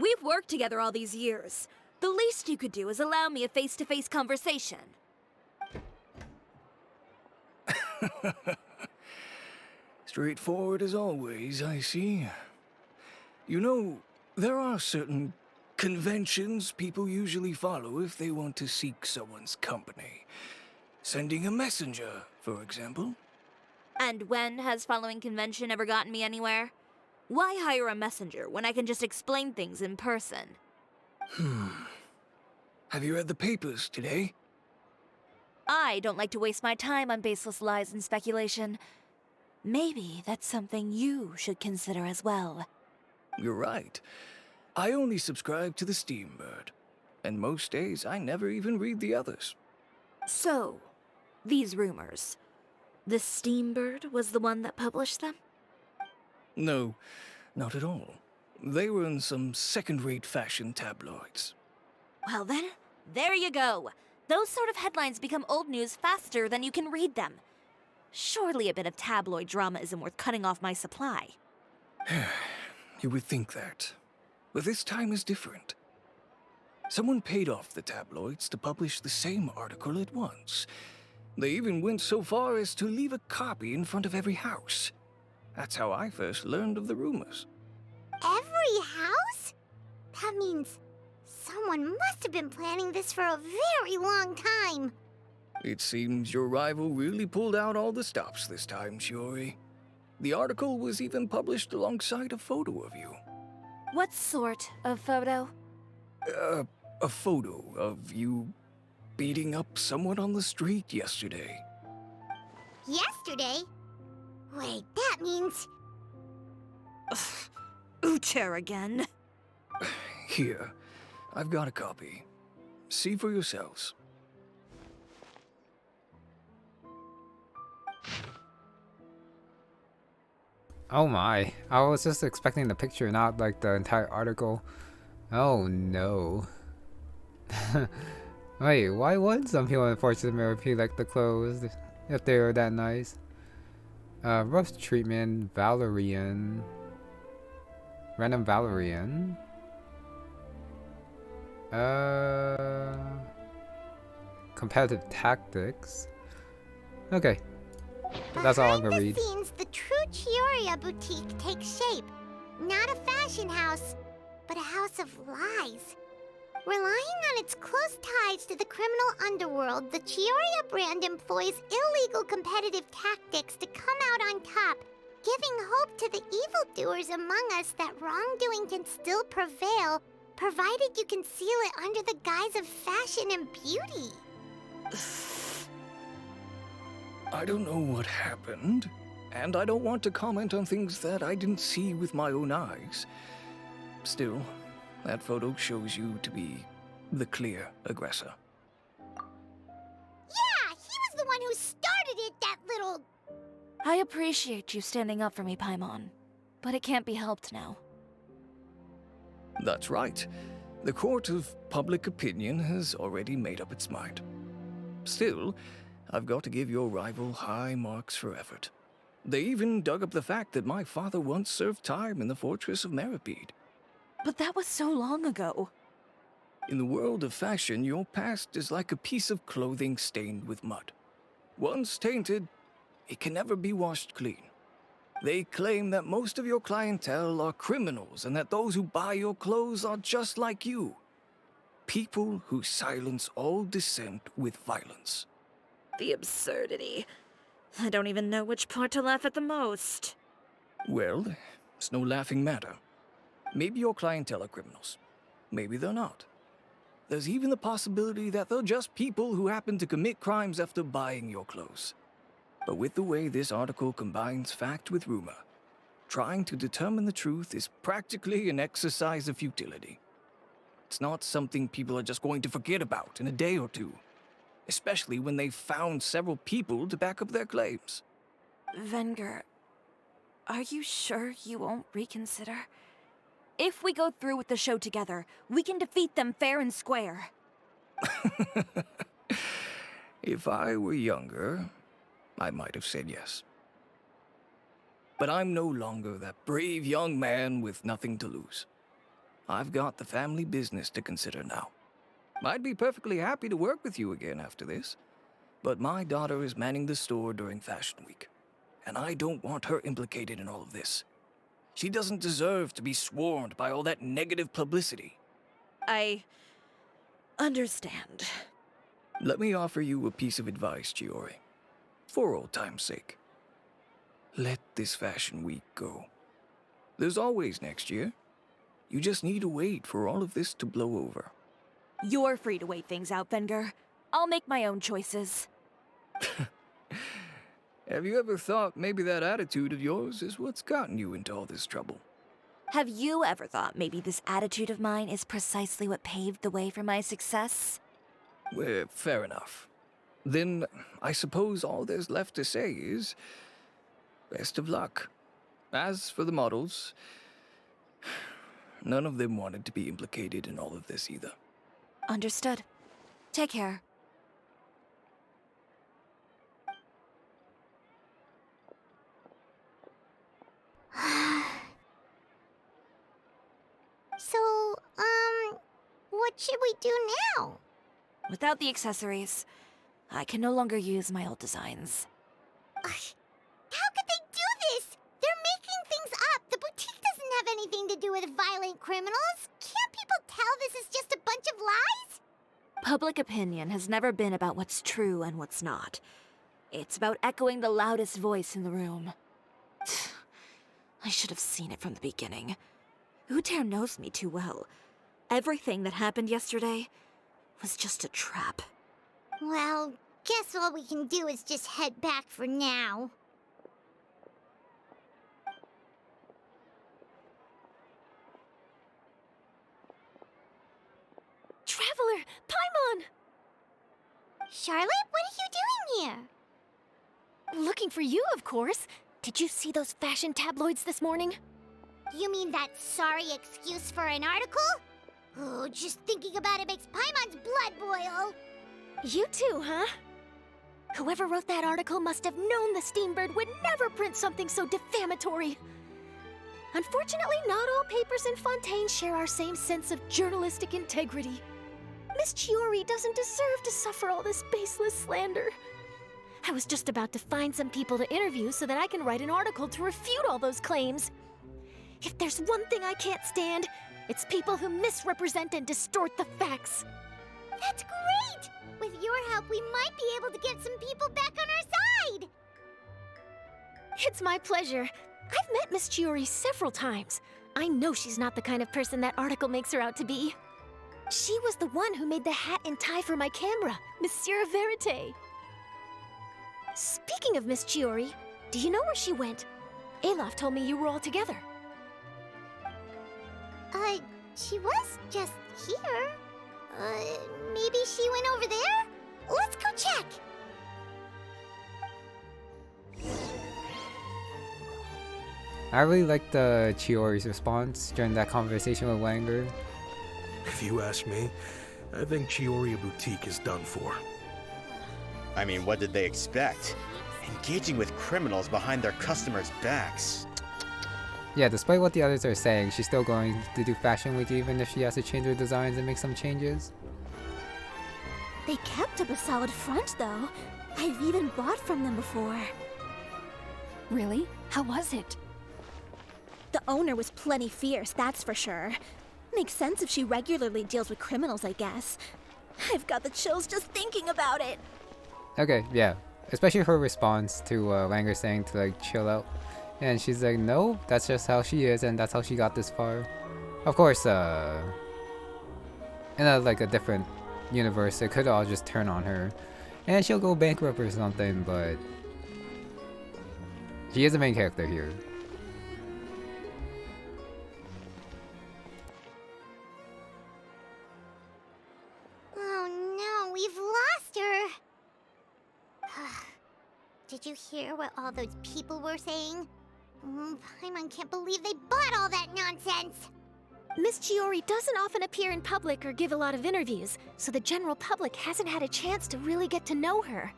We've worked together all these years. The least you could do is allow me a face-to-face conversation. Straightforward as always, I see. You know, there are certain conventions people usually follow if they want to seek someone's company. Sending a messenger, for example. And when has following convention ever gotten me anywhere? Why hire a messenger when I can just explain things in person? Have you read the papers today? I don't like to waste my time on baseless lies and speculation. Maybe that's something you should consider as well. You're right. I only subscribe to the Steambird. And most days I never even read the others. So, these rumors. The Steambird was the one that published them? No, not at all. They were in some second-rate fashion tabloids. Well then, there you go. Those sort of headlines become old news faster than you can read them. Surely a bit of tabloid drama isn't worth cutting off my supply. You would think that. But this time is different. Someone paid off the tabloids to publish the same article at once. They even went so far as to leave a copy in front of every house. That's how I first learned of the rumors. Every house? That means someone must have been planning this for a very long time. It seems your rival really pulled out all the stops this time, Chiori. The article was even published alongside a photo of you. What sort of photo? A photo of you beating up someone on the street yesterday. Yesterday? Wait, that means... Ucher again. Here, I've got a copy. See for yourselves. Oh my, I was just expecting the picture, not like the entire article. Oh no. Wait, why would some people unfortunately repeat like the clothes if they were that nice? Rough treatment, Valerian. Random Valerian. Competitive tactics. Okay. That's all I'm gonna read. Behind the scenes, the true Chioria boutique takes shape. Not a fashion house, but a house of lies. Relying on its close ties to the criminal underworld, the Chioria brand employs illegal competitive tactics to come out on top, giving hope to the evildoers among us that wrongdoing can still prevail, provided you conceal it under the guise of fashion and beauty. I don't know what happened, and I don't want to comment on things that I didn't see with my own eyes. Still, that photo shows you to be the clear aggressor. Yeah, he was the one who started it, that little... I appreciate you standing up for me, Paimon, but it can't be helped now. That's right. The court of public opinion has already made up its mind. Still, I've got to give your rival high marks for effort. They even dug up the fact that my father once served time in the fortress of Meripede. But that was so long ago. In the world of fashion, your past is like a piece of clothing stained with mud. Once tainted, it can never be washed clean. They claim that most of your clientele are criminals and that those who buy your clothes are just like you. People who silence all dissent with violence. The absurdity. I don't even know which part to laugh at the most. Well, it's no laughing matter. Maybe your clientele are criminals. Maybe they're not. There's even the possibility that they're just people who happen to commit crimes after buying your clothes. But with the way this article combines fact with rumor, trying to determine the truth is practically an exercise of futility. It's not something people are just going to forget about in a day or two, especially when they've found several people to back up their claims. Venger, are you sure you won't reconsider? If we go through with the show together, we can defeat them fair and square. If I were younger, I might have said yes. But I'm no longer that brave young man with nothing to lose. I've got the family business to consider now. I'd be perfectly happy to work with you again after this, but my daughter is manning the store during Fashion Week, and I don't want her implicated in all of this. She doesn't deserve to be swarmed by all that negative publicity. I understand. Let me offer you a piece of advice, Chiori. For old time's sake. Let this Fashion Week go. There's always next year. You just need to wait for all of this to blow over. You're free to wait things out, Venger. I'll make my own choices. Have you ever thought maybe that attitude of yours is what's gotten you into all this trouble? Have you ever thought maybe this attitude of mine is precisely what paved the way for my success? Well, fair enough. Then I suppose all there's left to say is, best of luck. As for the models, none of them wanted to be implicated in all of this either. Understood. Take care. So, what should we do now? Without the accessories, I can no longer use my old designs. How could they do this? They're making things up. The boutique doesn't have anything to do with violent criminals. Can't people tell this is just a bunch of lies? Public opinion has never been about what's true and what's not. It's about echoing the loudest voice in the room. I should have seen it from the beginning. Uter knows me too well. Everything that happened yesterday was just a trap. Well, guess all we can do is just head back for now. Traveler! Paimon! Charlotte, what are you doing here? Looking for you, of course. Did you see those fashion tabloids this morning? You mean that sorry excuse for an article? Oh, just thinking about it makes Paimon's blood boil. You too, huh? Whoever wrote that article must have known the Steambird would never print something so defamatory. Unfortunately, not all papers in Fontaine share our same sense of journalistic integrity. Miss Chiori doesn't deserve to suffer all this baseless slander. I was just about to find some people to interview so that I can write an article to refute all those claims. If there's one thing I can't stand, it's people who misrepresent and distort the facts. That's great! With your help, we might be able to get some people back on our side! It's my pleasure. I've met Miss Chiori several times. I know she's not the kind of person that article makes her out to be. She was the one who made the hat and tie for my camera, Monsieur Verite. Speaking of Miss Chiori, do you know where she went? Olaf told me you were all together. She was just here. Maybe she went over there? Let's go check! I really liked Chiori's response during that conversation with Langer. If you ask me, I think Chiori Boutique is done for. I mean, what did they expect? Engaging with criminals behind their customers' backs. Yeah, despite what the others are saying, she's still going to do Fashion Week even if she has to change her designs and make some changes. They kept up a solid front, though. I've even bought from them before. Really? How was it? The owner was plenty fierce, that's for sure. Makes sense if she regularly deals with criminals, I guess. I've got the chills just thinking about it. Okay, yeah. Especially her response to Langer saying to like chill out. And she's like, no, that's just how she is and that's how she got this far. Of course, in a different universe, it could all just turn on her. And she'll go bankrupt or something, but she is the main character here. Oh no, we've lost her! Did you hear what all those people were saying? Paimon can't believe they bought all that nonsense! Miss Chiori doesn't often appear in public or give a lot of interviews, so the general public hasn't had a chance to really get to know her.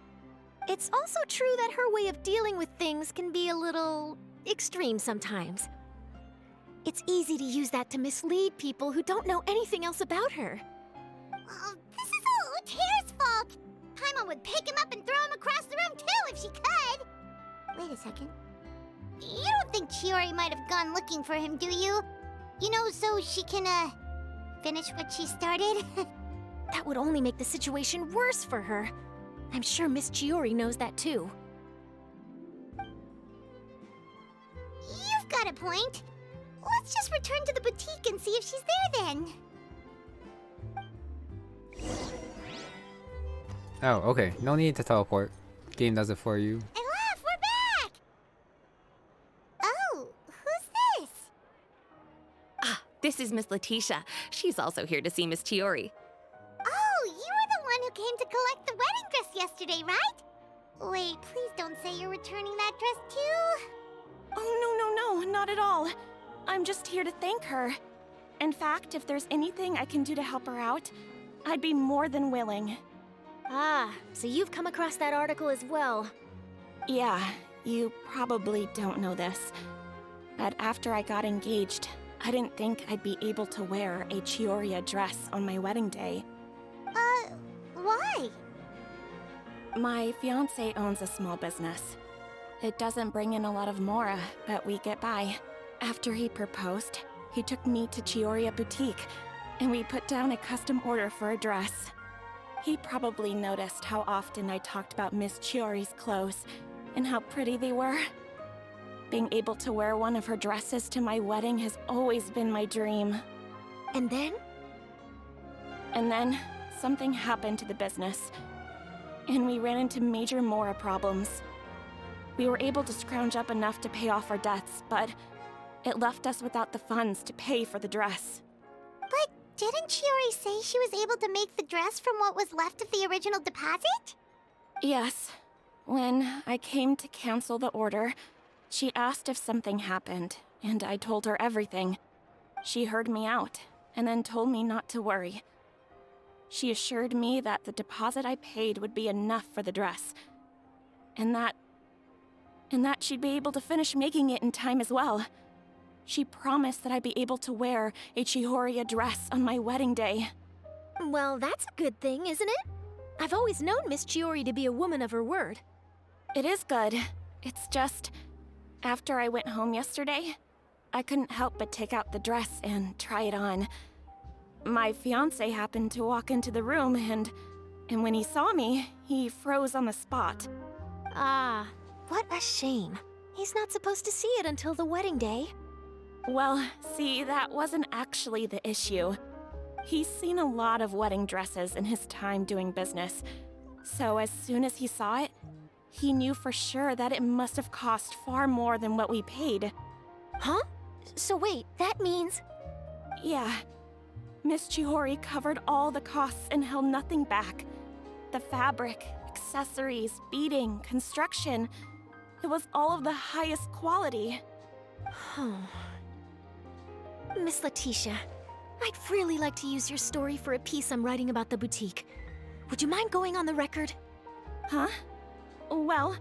It's also true that her way of dealing with things can be a little extreme sometimes. It's easy to use that to mislead people who don't know anything else about her. This is all Utear's fault! Paimon would pick him up and throw him across the room too if she could! Wait a second. You don't think Chiori might have gone looking for him, do you? You know, so she can, finish what she started? That would only make the situation worse for her. I'm sure Miss Chiori knows that too. You've got a point. Let's just return to the boutique and see if she's there then. Oh, okay. No need to teleport. Game does it for you. Olaf, we're back! Oh, who's this? Ah, this is Miss Letitia. She's also here to see Miss Chiori. Oh, you were the one who came to collect the wedding dress yesterday, right? Wait, please don't say you're returning that dress too. Oh, no, not at all. I'm just here to thank her. In fact, if there's anything I can do to help her out, I'd be more than willing. Ah, so you've come across that article as well. Yeah, you probably don't know this, but after I got engaged, I didn't think I'd be able to wear a Chioria dress on my wedding day. Why? My fiancé owns a small business. It doesn't bring in a lot of mora, but we get by. After he proposed, he took me to Chioria Boutique, and we put down a custom order for a dress. He probably noticed how often I talked about Miss Chiori's clothes, and how pretty they were. Being able to wear one of her dresses to my wedding has always been my dream. And then? And then, something happened to the business, and we ran into major mora problems. We were able to scrounge up enough to pay off our debts, but it left us without the funds to pay for the dress. But didn't Chiori say she was able to make the dress from what was left of the original deposit? Yes. When I came to cancel the order, she asked if something happened, and I told her everything. She heard me out, and then told me not to worry. She assured me that the deposit I paid would be enough for the dress, And that she'd be able to finish making it in time as well. She promised that I'd be able to wear a Chiori dress on my wedding day. Well, that's a good thing, isn't it? I've always known Miss Chiori to be a woman of her word. It is good. It's just, after I went home yesterday, I couldn't help but take out the dress and try it on. My fiancé happened to walk into the room and when he saw me, he froze on the spot. Ah, what a shame. He's not supposed to see it until the wedding day. Well, see, that wasn't actually the issue. He's seen a lot of wedding dresses in his time doing business. So as soon as he saw it, he knew for sure that it must have cost far more than what we paid. Huh? So wait, that means... Yeah. Miss Chiori covered all the costs and held nothing back. The fabric, accessories, beading, construction. It was all of the highest quality. Miss Letitia, I'd really like to use your story for a piece I'm writing about the boutique. Would you mind going on the record? Huh? Well,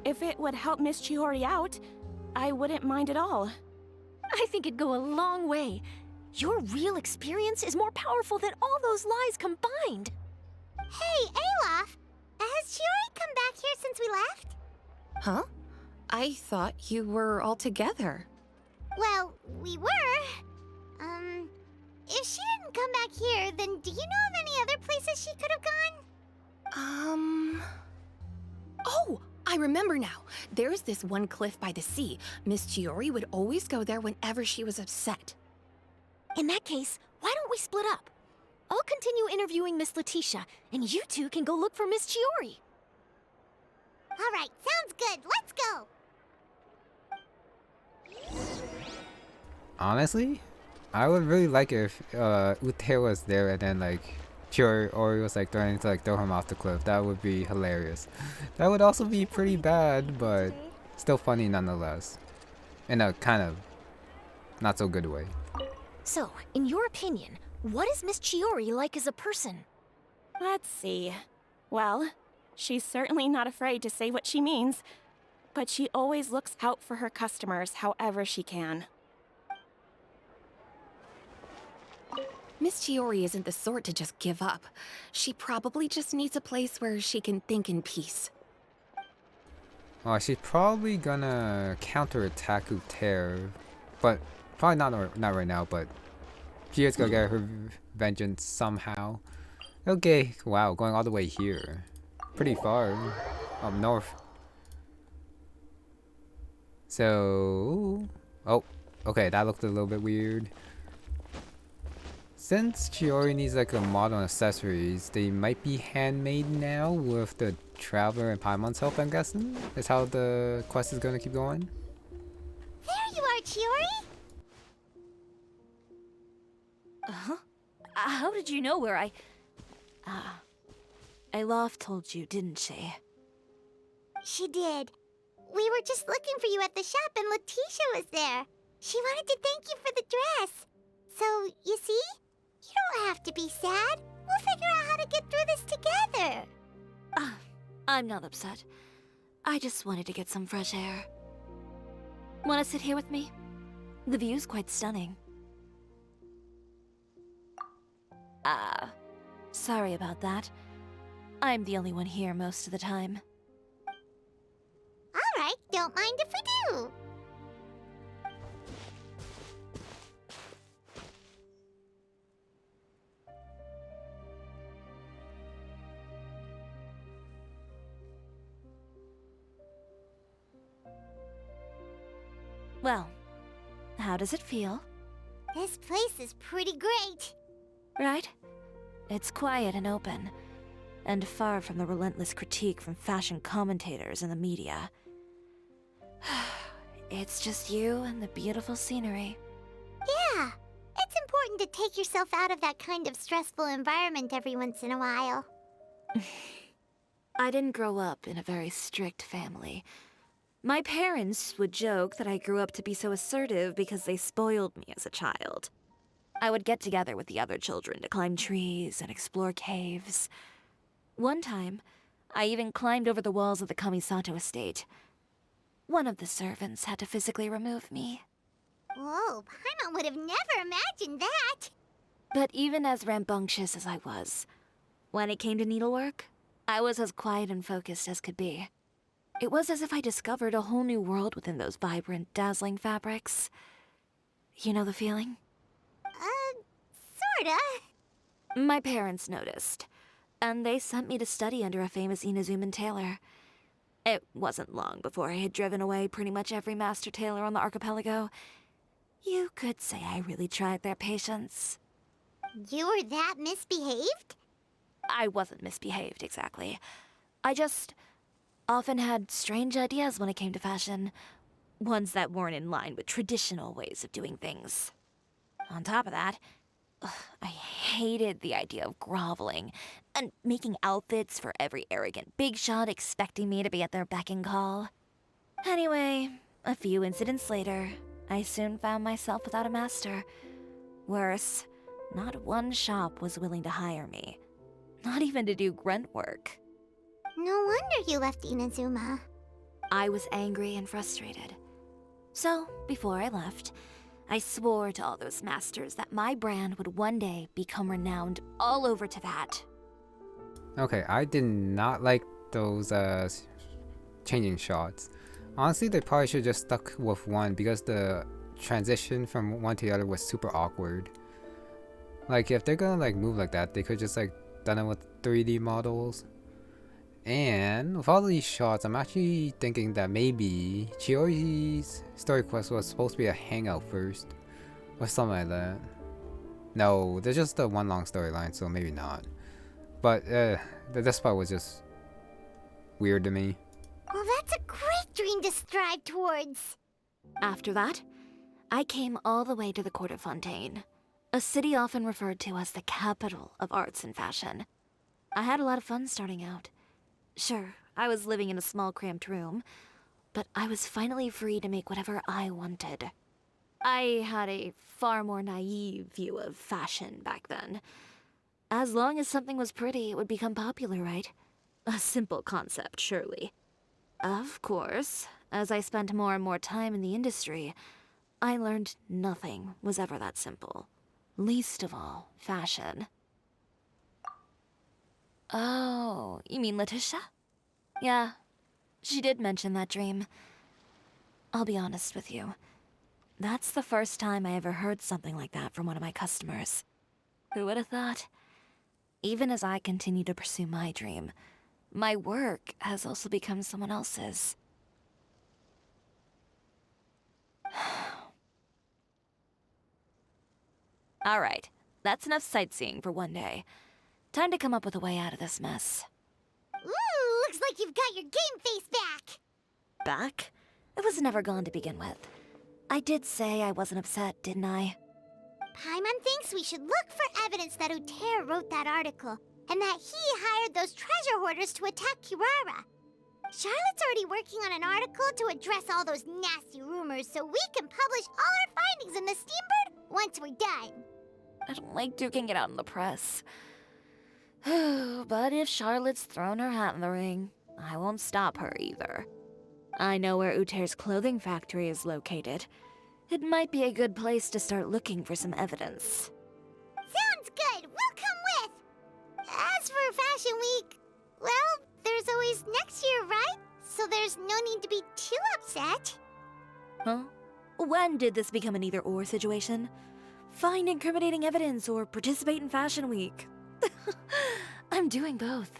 if it would help Miss Chiori out, I wouldn't mind at all. I think it'd go a long way. Your real experience is more powerful than all those lies combined. Hey, Olaf! Has Chiori come back here since we left? Huh? I thought you were all together. Well, we were. If she didn't come back here, then do you know of any other places she could have gone? Oh, I remember now. There's this one cliff by the sea. Miss Chiori would always go there whenever she was upset. In that case, why don't we split up? I'll continue interviewing Miss Letitia, and you two can go look for Miss Chiori. All right, sounds good. Let's go. Honestly, I would really like it if Ute was there and then like Chiori was like threatening to like throw him off the cliff. That would be hilarious. That would also be pretty bad, but still funny nonetheless. In a kind of not so good way. So, in your opinion, what is Miss Chiori like as a person? Let's see. Well, she's certainly not afraid to say what she means, but she always looks out for her customers however she can. Miss Chiori isn't the sort to just give up. She probably just needs a place where she can think in peace. Well, she's probably gonna counterattack Ute, but probably not right now, but she is gonna get her vengeance somehow. Okay, wow, going all the way here. Pretty far. Up north. So... oh, okay, that looked a little bit weird. Since Chiori needs like a model accessories, they might be handmade now with the Traveler and Paimon's help, I'm guessing? Is how the quest is gonna keep going? There you are, Chiori! Uh-huh. How did you know where Alof told you, didn't she? She did. We were just looking for you at the shop and Letitia was there. She wanted to thank you for the dress. So, you see? You don't have to be sad. We'll figure out how to get through this together. I'm not upset. I just wanted to get some fresh air. Want to sit here with me? The view's quite stunning. Sorry about that. I'm the only one here most of the time. All right, don't mind if we do. Well, how does it feel? This place is pretty great. Right? It's quiet and open, and far from the relentless critique from fashion commentators and the media. It's just you and the beautiful scenery. Yeah, it's important to take yourself out of that kind of stressful environment every once in a while. I didn't grow up in a very strict family. My parents would joke that I grew up to be so assertive because they spoiled me as a child. I would get together with the other children to climb trees and explore caves. One time, I even climbed over the walls of the Kamisato estate. One of the servants had to physically remove me. Whoa, Paimon would have never imagined that. But even as rambunctious as I was, when it came to needlework, I was as quiet and focused as could be. It was as if I discovered a whole new world within those vibrant, dazzling fabrics. You know the feeling? Sorta. My parents noticed, and they sent me to study under a famous Inazuman tailor. It wasn't long before I had driven away pretty much every master tailor on the archipelago. You could say I really tried their patience. You were that misbehaved? I wasn't misbehaved, exactly. I just often had strange ideas when it came to fashion. Ones that weren't in line with traditional ways of doing things. On top of that, I hated the idea of groveling and making outfits for every arrogant big shot expecting me to be at their beck and call. Anyway, a few incidents later, I soon found myself without a master. Worse, not one shop was willing to hire me. Not even to do grunt work. No wonder you left Inazuma. I was angry and frustrated. So, before I left, I swore to all those masters that my brand would one day become renowned all over Teyvat. Okay, I did not like those changing shots. Honestly, they probably should just stuck with one because the transition from one to the other was super awkward. Like if they're gonna like move like that, they could just like done it with 3D models. And with all these shots, I'm actually thinking that maybe Chiori's story quest was supposed to be a hangout first, or something like that. No, there's just the one long storyline, so maybe not. But this part was just weird to me. Well, that's a great dream to strive towards. After that, I came all the way to the court of Fontaine, a city often referred to as the capital of arts and fashion. I had a lot of fun starting out. Sure, I was living in a small cramped room, but I was finally free to make whatever I wanted. I had a far more naive view of fashion back then. As long as something was pretty, it would become popular, right? A simple concept, surely. Of course, as I spent more and more time in the industry, I learned nothing was ever that simple. Least of all, fashion. Oh, you mean Letitia? Yeah, she did mention that dream. I'll be honest with you. That's the first time I ever heard something like that from one of my customers. Who would have thought? Even as I continue to pursue my dream, my work has also become someone else's. Alright, that's enough sightseeing for one day. Time to come up with a way out of this mess. Ooh, looks like you've got your game face back. Back? It was never gone to begin with. I did say I wasn't upset, didn't I? Paimon thinks we should look for evidence that Uter wrote that article, and that he hired those treasure hoarders to attack Kirara. Charlotte's already working on an article to address all those nasty rumors so we can publish all our findings in the Steambird once we're done. I don't like duking it out in the press. But if Charlotte's thrown her hat in the ring, I won't stop her either. I know where Uter's clothing factory is located. It might be a good place to start looking for some evidence. Sounds good. We'll come with. As for Fashion Week, well, there's always next year, right? So there's no need to be too upset. Huh? When did this become an either-or situation? Find incriminating evidence or participate in Fashion Week. I'm doing both.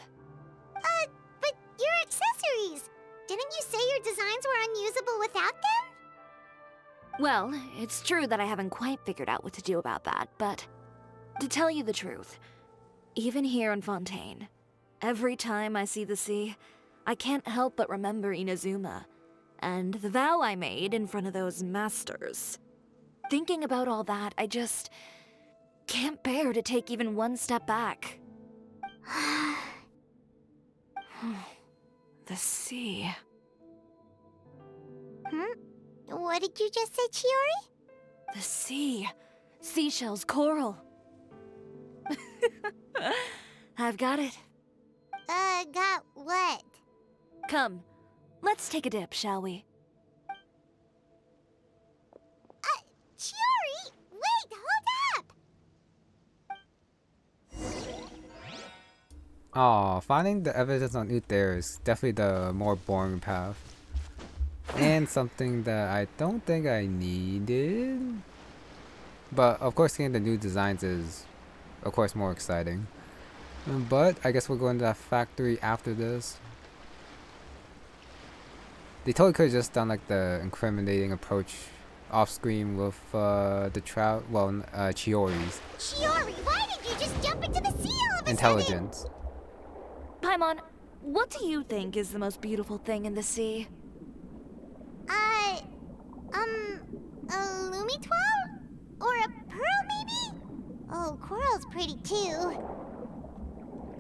But your accessories! Didn't you say your designs were unusable without them? Well, it's true that I haven't quite figured out what to do about that, but to tell you the truth, even here in Fontaine, every time I see the sea, I can't help but remember Inazuma, and the vow I made in front of those masters. Thinking about all that, I just can't bear to take even one step back. The sea. What did you just say, Chiori? The sea. Seashells, coral. I've got it. Got what? Come, let's take a dip, shall we? Chiori! Wait, hold up! Aw, finding the evidence on Ute there is definitely the more boring path. And something that I don't think I needed. But of course getting the new designs is of course more exciting. But I guess we're going to that factory after this. They totally could have just done like the incriminating approach off screen with Chiori's Chiori, why did you just jump into the sea all of a intelligence. Paimon, what do you think is the most beautiful thing in the sea? A Lumitoile? Or a pearl, maybe? Oh, coral's pretty too.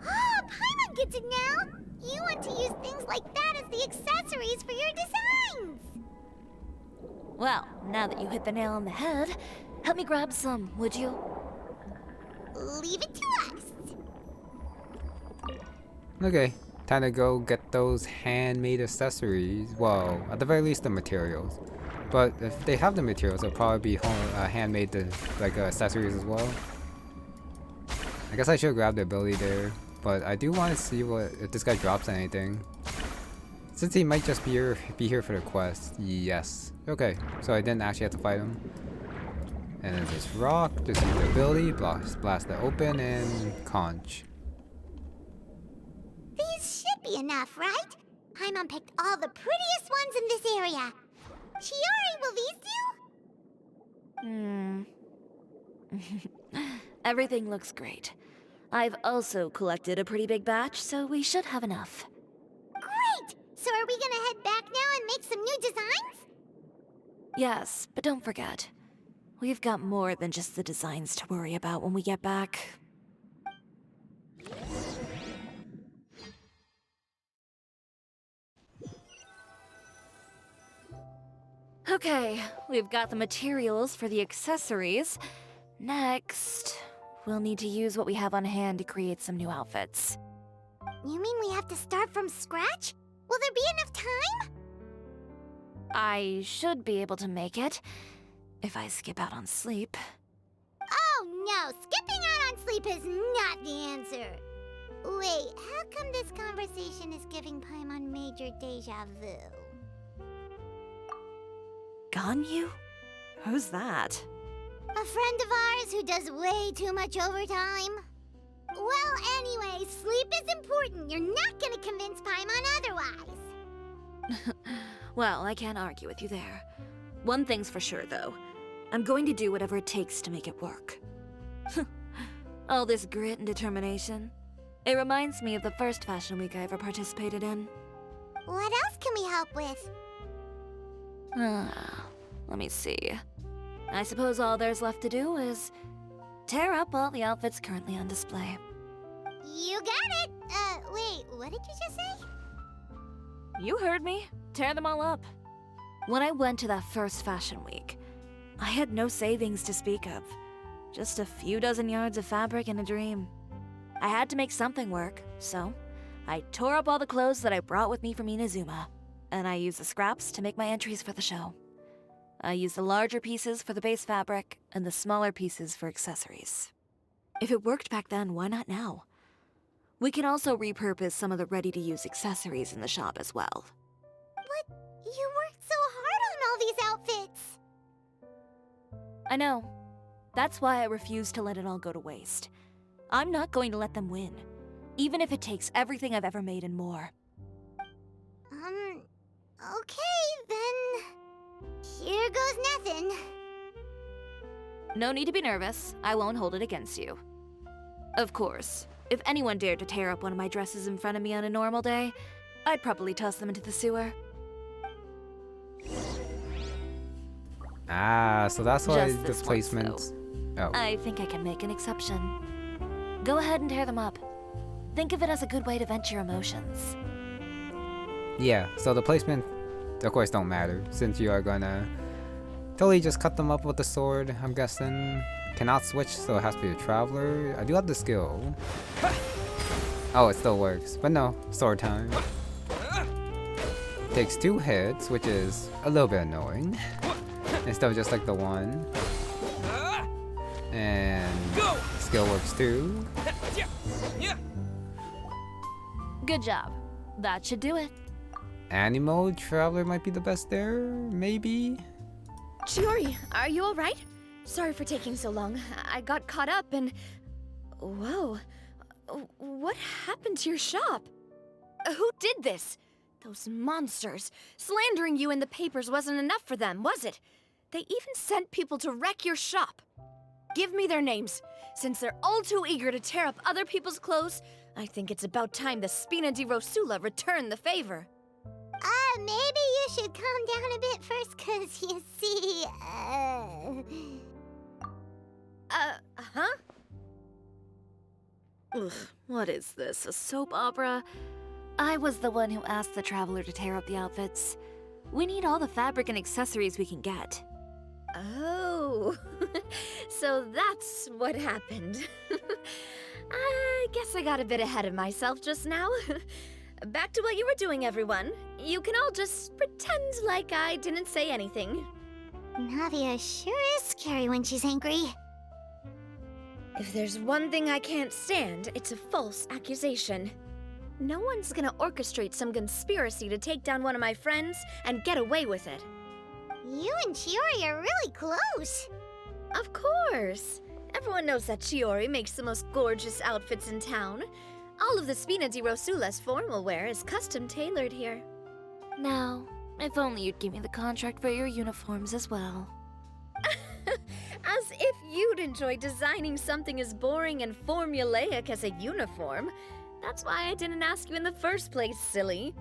Ah, Paimon gets it now! You want to use things like that as the accessories for your designs! Well, now that you hit the nail on the head, help me grab some, would you? Leave it to us! Okay, time to go get those handmade accessories. Well, at the very least the materials. But if they have the materials, they'll probably be handmade accessories as well. I guess I should grab the ability there, but I do want to see if this guy drops anything. Since he might just be here for the quest. Yes. Okay, so I didn't actually have to fight him. And then this rock, just use the ability, blast it open, and conch. These should be enough, right? Paimon picked all the prettiest ones in this area. Chiori, will these do? Everything looks great. I've also collected a pretty big batch, so we should have enough. Great! So are we gonna head back now and make some new designs? Yes, but don't forget, we've got more than just the designs to worry about when we get back. Okay, we've got the materials for the accessories. Next, we'll need to use what we have on hand to create some new outfits. You mean we have to start from scratch? Will there be enough time? I should be able to make it, if I skip out on sleep. Oh no, skipping out on sleep is not the answer. Wait, how come this conversation is giving Paimon major deja vu? Ganyu? Who's that? A friend of ours who does way too much overtime. Well, anyway, sleep is important. You're not gonna convince Paimon otherwise. Well, I can't argue with you there. One thing's for sure, though. I'm going to do whatever it takes to make it work. All this grit and determination. It reminds me of the first fashion week I ever participated in. What else can we help with? Let me see. I suppose all there's left to do is tear up all the outfits currently on display. You got it! Wait, what did you just say? You heard me. Tear them all up. When I went to that first fashion week, I had no savings to speak of. Just a few dozen yards of fabric and a dream. I had to make something work, so I tore up all the clothes that I brought with me from Inazuma, and I used the scraps to make my entries for the show. I used the larger pieces for the base fabric, and the smaller pieces for accessories. If it worked back then, why not now? We can also repurpose some of the ready-to-use accessories in the shop as well. But you worked so hard on all these outfits! I know. That's why I refuse to let it all go to waste. I'm not going to let them win, even if it takes everything I've ever made and more. Okay, then... Here goes nothing. No need to be nervous. I won't hold it against you. Of course, if anyone dared to tear up one of my dresses in front of me on a normal day, I'd probably toss them into the sewer. So that's why Just this displacements. Oh. I think I can make an exception. Go ahead and tear them up. Think of it as a good way to vent your emotions. Yeah, so the placement, of course, don't matter, since you are gonna totally just cut them up with the sword, I'm guessing. Cannot switch, so it has to be a traveler. I do have the skill. Oh, it still works. But no, sword time. Takes 2 hits, which is a little bit annoying. Instead of just like the one. And skill works too. Good job. That should do it. Animal Traveler might be the best there, maybe? Chiori, are you alright? Sorry for taking so long. I got caught up and... Whoa. What happened to your shop? Who did this? Those monsters. Slandering you in the papers wasn't enough for them, was it? They even sent people to wreck your shop. Give me their names. Since they're all too eager to tear up other people's clothes, I think it's about time the Spina di Rosula return the favor. Maybe you should calm down a bit first, cause you see, Huh? Ugh, what is this, a soap opera? I was the one who asked the Traveler to tear up the outfits. We need all the fabric and accessories we can get. Oh, so that's what happened. I guess I got a bit ahead of myself just now. Back to what you were doing, everyone. You can all just pretend like I didn't say anything. Navia sure is scary when she's angry. If there's one thing I can't stand, it's a false accusation. No one's gonna orchestrate some conspiracy to take down one of my friends and get away with it. You and Chiori are really close. Of course. Everyone knows that Chiori makes the most gorgeous outfits in town. All of the Spina di Rosula's formal wear is custom tailored here. Now, if only you'd give me the contract for your uniforms as well. As if you'd enjoy designing something as boring and formulaic as a uniform. That's why I didn't ask you in the first place, silly.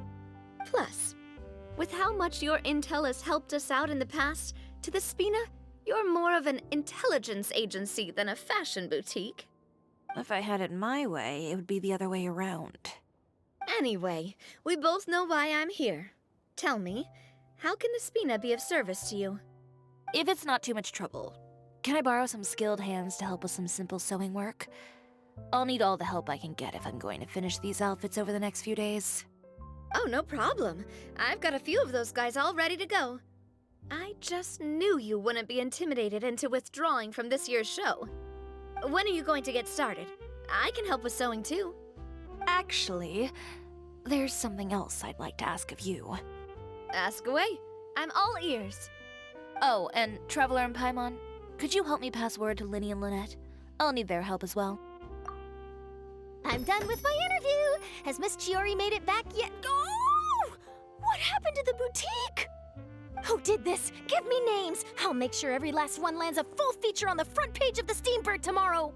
Plus, with how much your intel has helped us out in the past, to the Spina, you're more of an intelligence agency than a fashion boutique. If I had it my way, it would be the other way around. Anyway, we both know why I'm here. Tell me, how can the Spina be of service to you? If it's not too much trouble, can I borrow some skilled hands to help with some simple sewing work? I'll need all the help I can get if I'm going to finish these outfits over the next few days. Oh, no problem. I've got a few of those guys all ready to go. I just knew you wouldn't be intimidated into withdrawing from this year's show. When are you going to get started? I can help with sewing too. Actually, there's something else I'd like to ask of you. Ask away. I'm all ears. Oh, and Traveler and Paimon, could you help me pass word to Linny and Lynette? I'll need their help as well. I'm done with my interview. Has Miss Chiori made it back yet? Oh! What happened to the boutique? Who did this? Give me names. I'll make sure every last one lands a full feature on the front page of the Steambird tomorrow.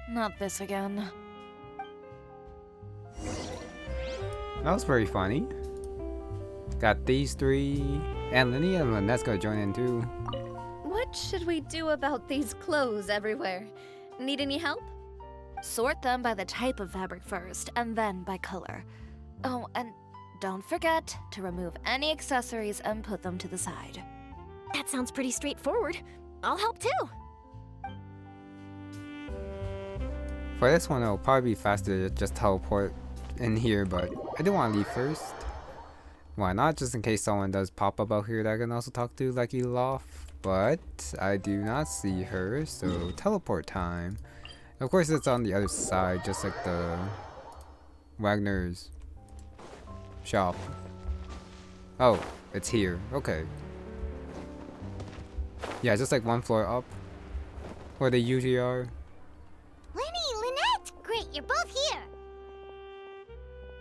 Not this again. That was very funny. Got these 3, and Linny and Lynette's gonna join in too. What should we do about these clothes everywhere? Need any help? Sort them by the type of fabric first, and then by color. Oh, and don't forget to remove any accessories and put them to the side. That sounds pretty straightforward. I'll help too. For this one, it'll probably be faster to just teleport in here, but I do want to leave first. Why not? Just in case someone does pop up out here that I can also talk to, like Elof. But I do not see her, so teleport time. Of course, it's on the other side, just like the Wagner's shop. Oh, it's here. Okay. Yeah, just like one floor up, where they usually are. Linny, Lynette! Great, you're both here!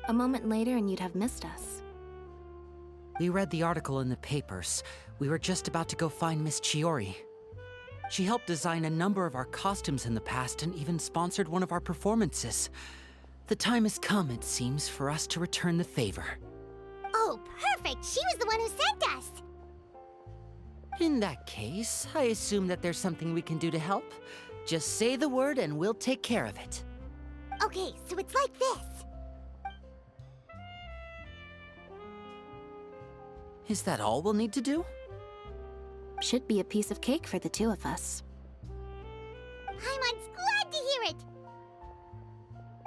A moment later and you'd have missed us. We read the article in the papers. We were just about to go find Miss Chiori. She helped design a number of our costumes in the past and even sponsored one of our performances. The time has come, it seems, for us to return the favor. Oh, perfect! She was the one who sent us! In that case, I assume that there's something we can do to help. Just say the word and we'll take care of it. Okay, so it's like this. Is that all we'll need to do? Should be a piece of cake for the two of us. Paimon's glad to hear it!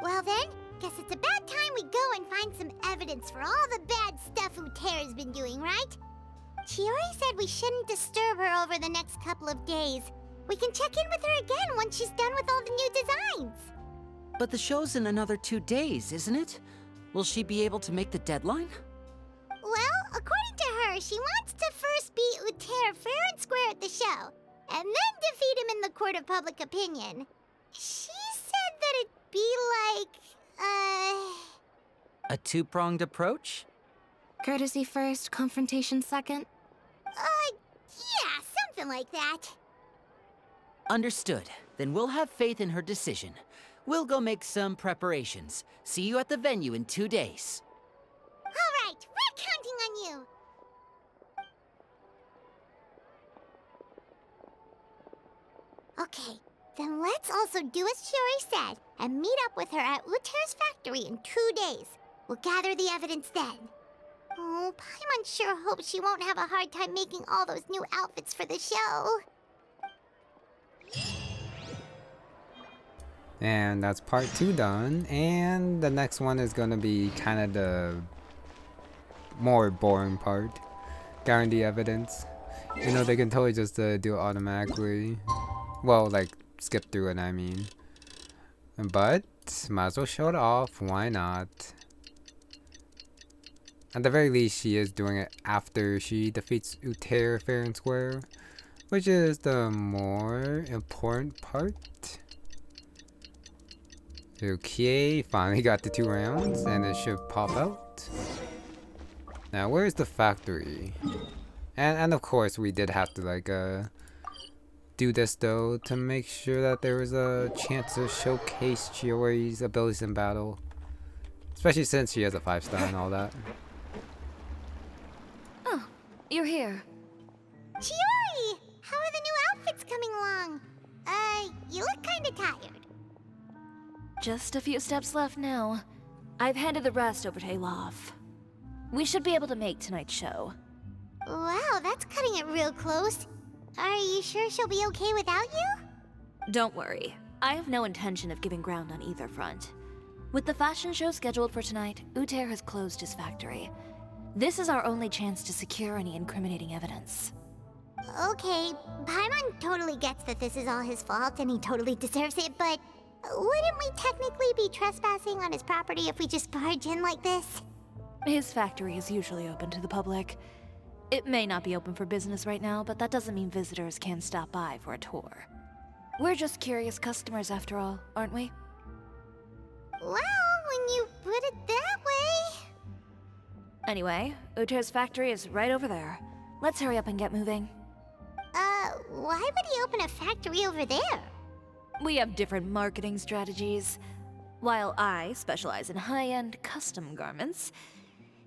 Well then, guess it's about time we go and find some evidence for all the bad stuff Utera's been doing, right? Chiori said we shouldn't disturb her over the next couple of days. We can check in with her again once she's done with all the new designs. But the show's in another 2 days, isn't it? Will she be able to make the deadline? Well, according to her, she wants to first beat Utera fair and square at the show, and then defeat him in the court of public opinion. She said that it'd be like, A two-pronged approach? Courtesy first, confrontation second? Yeah, something like that. Understood. Then we'll have faith in her decision. We'll go make some preparations. See you at the venue in 2 days. All right, we're counting on you. Okay, then let's also do as Chiori said and meet up with her at Utera's factory in 2 days. We'll gather the evidence then. Oh, Paimon sure hopes she won't have a hard time making all those new outfits for the show. And that's part 2 done, and the next one is gonna be kind of the more boring part. Gathering the evidence. You know, they can totally just do it automatically. Well, like, skip through it, I mean. But, might as well show it off, why not? At the very least, she is doing it after she defeats Utera fair and square, which is the more important part. Okay, finally got the 2 rounds, and it should pop out. Now, where's the factory? And of course, we did have to, like, do this, though, to make sure that there was a chance to showcase Chiori's abilities in battle. Especially since she has a 5-star and all that. Oh, you're here. Chiori! How are the new outfits coming along? You look kinda tired. Just a few steps left now. I've handed the rest over to Elov. We should be able to make tonight's show. Wow, that's cutting it real close. Are you sure she'll be okay without you? Don't worry. I have no intention of giving ground on either front. With the fashion show scheduled for tonight, Utera has closed his factory. This is our only chance to secure any incriminating evidence. Okay, Paimon totally gets that this is all his fault and he totally deserves it, but wouldn't we technically be trespassing on his property if we just barge in like this? His factory is usually open to the public. It may not be open for business right now, but that doesn't mean visitors can't stop by for a tour. We're just curious customers after all, aren't we? Well, when you put it that way... Anyway, Utera's factory is right over there. Let's hurry up and get moving. Why would he open a factory over there? We have different marketing strategies. While I specialize in high-end custom garments,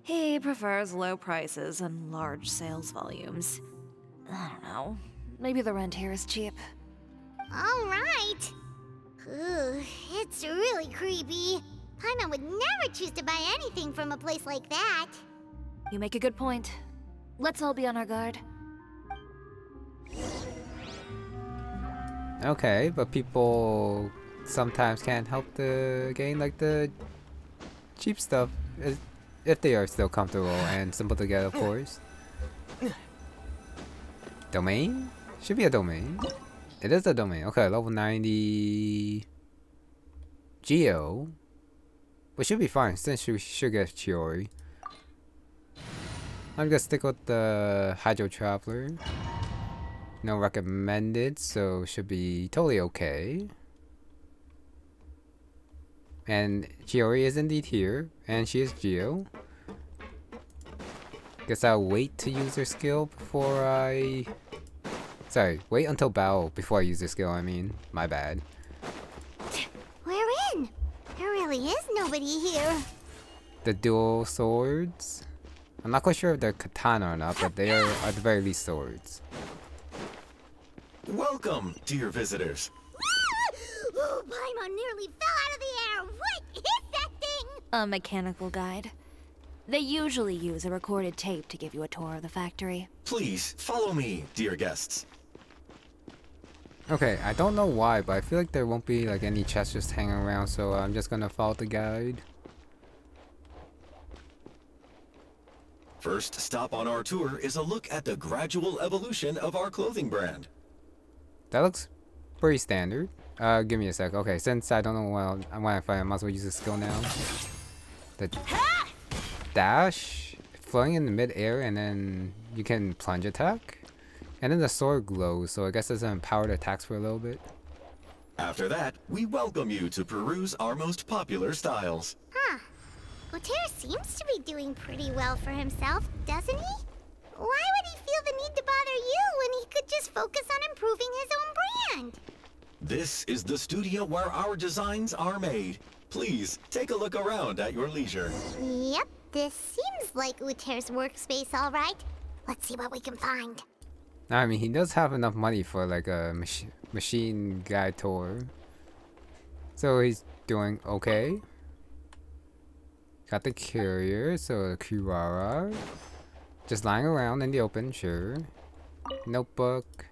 he prefers low prices and large sales volumes. I don't know. Maybe the rent here is cheap. All right. Ugh, it's really creepy. Paimon would never choose to buy anything from a place like that. You make a good point. Let's all be on our guard. Okay, but people sometimes can't help to gain like the cheap stuff if they are still comfortable and simple to get, of course. Domain? Should be a domain. It is a domain. Okay, level 90 Geo. But should be fine since we should get Chiori. I'm gonna stick with the Hydro Traveler. No recommended, so should be totally okay. And Chiori is indeed here, and she is Geo. Guess I'll wait to use her skill before I... Sorry, wait until battle before I use her skill, I mean. My bad. We're in! There really is nobody here. The dual swords? I'm not quite sure if they're katana or not, but they are at the very least swords. Welcome, dear visitors. Oh, Paimon nearly fell out of the air. What is that thing? A mechanical guide. They usually use a recorded tape to give you a tour of the factory. Please, follow me, dear guests. Okay, I don't know why, but I feel like there won't be like any chests just hanging around, so I'm just gonna follow the guide. First stop on our tour is a look at the gradual evolution of our clothing brand. That looks pretty standard. Give me a sec. Okay, since I don't know what I find, I might as well use the skill now. The dash, floating in the mid-air, and then you can plunge attack. And then the sword glows, so I guess it's empowered attacks for a little bit. After that, we welcome you to peruse our most popular styles. Huh. Uter seems to be doing pretty well for himself, doesn't he? Why would he feel the need to bother you when he could just focus on improving his own brand? This is the studio where our designs are made. Please, take a look around at your leisure. Yep, this seems like Uter's workspace, all right. Let's see what we can find. I mean, he does have enough money for like a machine guy tour. So he's doing okay. Got the carrier, so the Kurara. Just lying around in the open, sure. Notebook.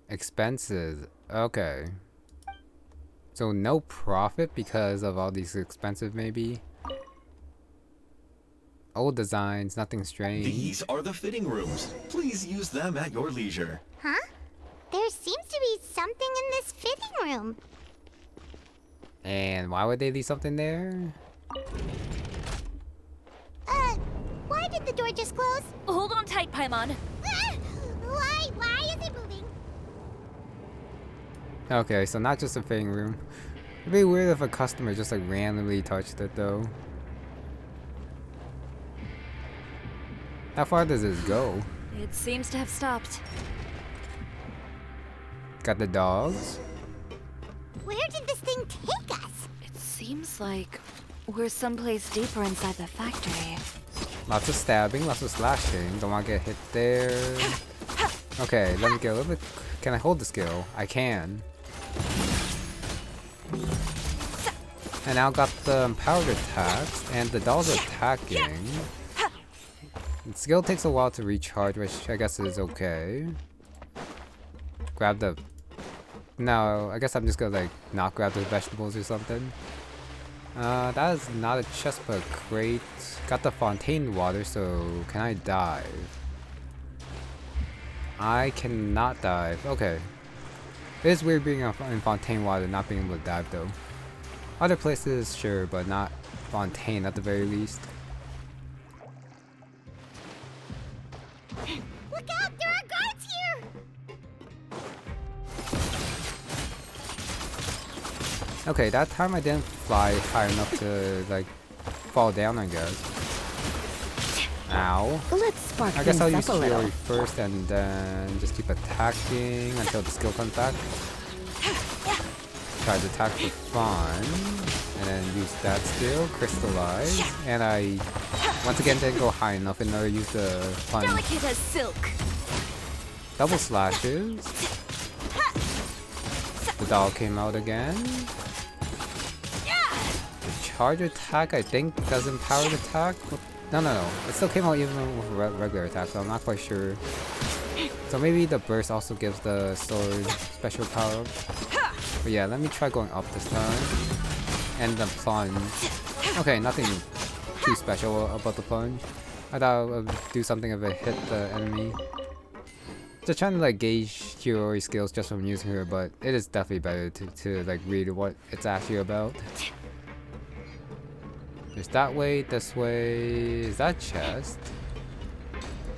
Expenses. Okay. So no profit because of all these expensive maybe. Old designs, nothing strange. These are the fitting rooms. Please use them at your leisure. Huh? There seems to be something in this fitting room. And why would they leave something there? Why did the door just close? Hold on tight, Paimon. Why is it moving? Okay, so not just a fitting room. It'd be weird if a customer just like randomly touched it though. How far does this go? It seems to have stopped. Got the dogs. Where did this thing take us? It seems like we're someplace deeper inside the factory. Lots of stabbing, lots of slashing. Don't want to get hit there. Okay, let me get a little bit. Can I hold the skill? I can. And now got the empowered attacks, and the dolls are attacking. The skill takes a while to recharge, which I guess is okay. Grab the... No, I guess I'm just gonna like not grab the vegetables or something. That is not a chest but a crate. Got the fontaine water, so can I dive? I cannot dive. Okay. It is weird being in fontaine water, not being able to dive though. Other places, sure, but not fontaine at the very least. Look out! There are guards here! Okay, that time I didn't fly high enough to like fall down, I guess. Ow. Let's spark I guess I'll things use up a little. Chiori first and then just keep attacking until the skill comes back. Try to attack for fun. And then use that skill, crystallize. And I once again didn't go high enough in order to use the fun. Delicate as silk. Double slashes. The doll came out again. The charge attack I think does empower the attack. No. It still came out even with regular attack, so I'm not quite sure. So maybe the burst also gives the sword special power up. But yeah, let me try going up this time. And the plunge. Okay, nothing too special about the plunge. I thought it would do something if it hit the enemy. Just trying to like gauge Chiori skills just from using her, but it is definitely better to like read what it's actually about. There's that way, this way. Is that chest?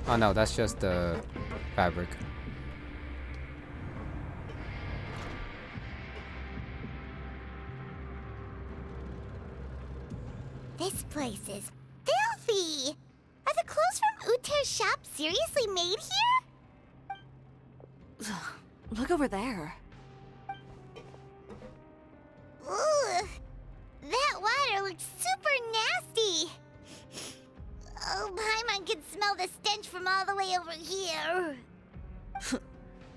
Oh no, that's just the fabric. This place is filthy! Are the clothes from Uter's shop seriously made here? Look over there. Ugh! That water looks super nasty! Oh, Paimon can smell the stench from all the way over here.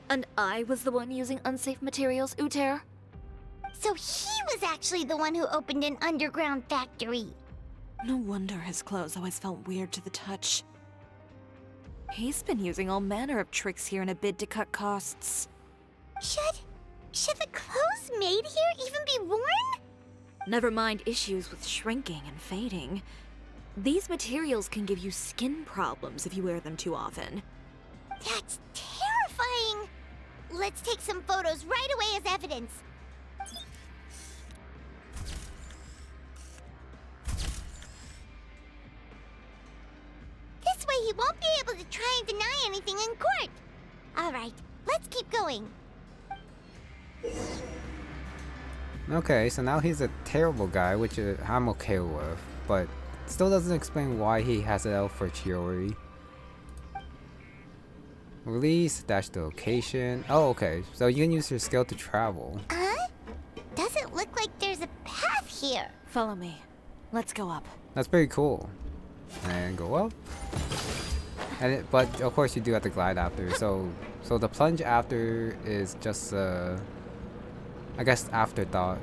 And I was the one using unsafe materials, Uter? So he was actually the one who opened an underground factory. No wonder his clothes always felt weird to the touch. He's been using all manner of tricks here in a bid to cut costs. Should the clothes made here even be worn? Never mind issues with shrinking and fading. These materials can give you skin problems if you wear them too often. That's terrifying! Let's take some photos right away as evidence. This way he won't be able to try and deny anything in court. Alright, let's keep going. Okay, so now he's a terrible guy, which I'm okay with, but still doesn't explain why he has it out for Chiori. Release, dash the location. Oh, okay, so you can use your skill to travel. Doesn't look like there's a path here. Follow me. Let's go up. That's pretty cool. And go up. And but of course you do have to glide after. So the plunge after is just I guess afterthought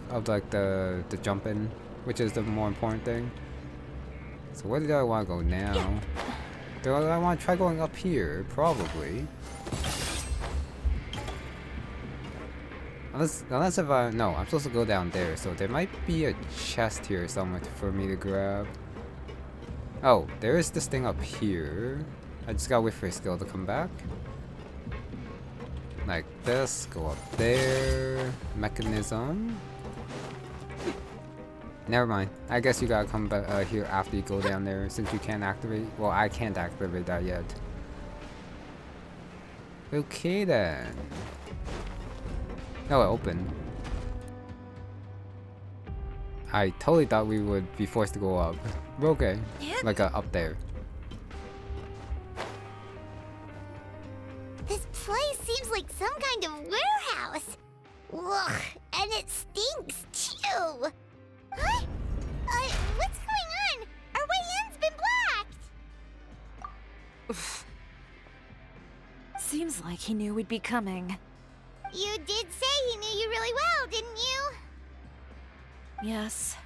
of like the jumping, which is the more important thing. So where do I want to go now? Do I want to try going up here? Probably. Unless if no, I'm supposed to go down there. So there might be a chest here somewhere for me to grab. Oh, there is this thing up here. I just gotta wait for a skill to come back. Like this, go up there. Mechanism. Never mind. I guess you gotta come back here after you go down there since you can't activate. Well, I can't activate that yet. Okay then. Oh, it opened. I totally thought we would be forced to go up. We're okay. Like up there. This place seems like some kind of warehouse. Ugh, and it stinks too. Huh? What's going on? Our way in's been blocked. Seems like he knew we'd be coming. You did say he knew you really well, didn't you? Yes.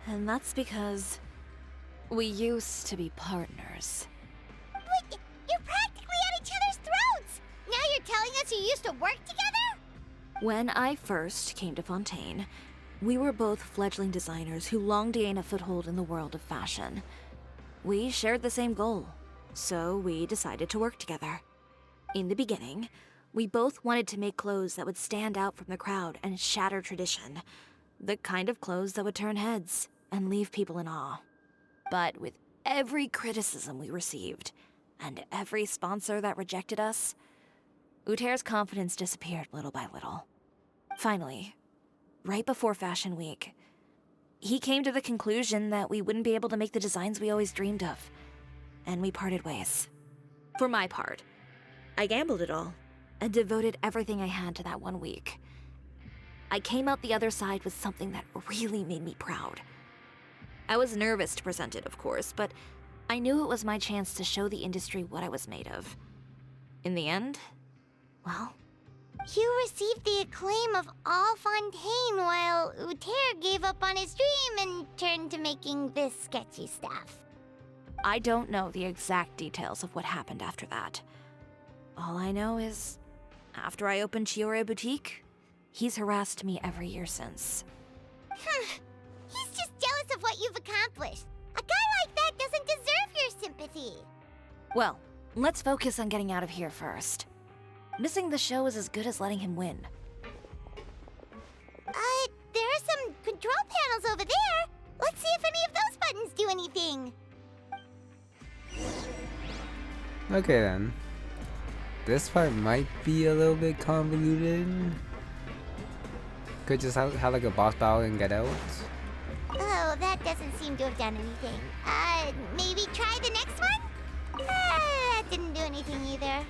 And that's because we used to be partners. But you're practically at each other's throats. Now you're telling us you used to work together? When I first came to Fontaine, we were both fledgling designers who longed to gain a foothold in the world of fashion. We shared the same goal, so we decided to work together. In the beginning, we both wanted to make clothes that would stand out from the crowd and shatter tradition. The kind of clothes that would turn heads and leave people in awe. But with every criticism we received, and every sponsor that rejected us, Uter's confidence disappeared little by little. Finally, right before Fashion Week, he came to the conclusion that we wouldn't be able to make the designs we always dreamed of, and we parted ways. For my part, I gambled it all, and devoted everything I had to that 1 week. I came out the other side with something that really made me proud. I was nervous to present it, of course, but I knew it was my chance to show the industry what I was made of. In the end, well... You received the acclaim of all Fontaine while Uter gave up on his dream and turned to making this sketchy stuff. I don't know the exact details of what happened after that. All I know is, after I opened Chiori Boutique, he's harassed me every year since. He's just jealous of what you've accomplished. A guy like that doesn't deserve your sympathy. Well, let's focus on getting out of here first. Missing the show is as good as letting him win. There are some control panels over there. Let's see if any of those buttons do anything. Okay then. This part might be a little bit convoluted. Could just have like a boss battle and get out. Oh, that doesn't seem to have done anything. Maybe try the next one? That didn't do anything either.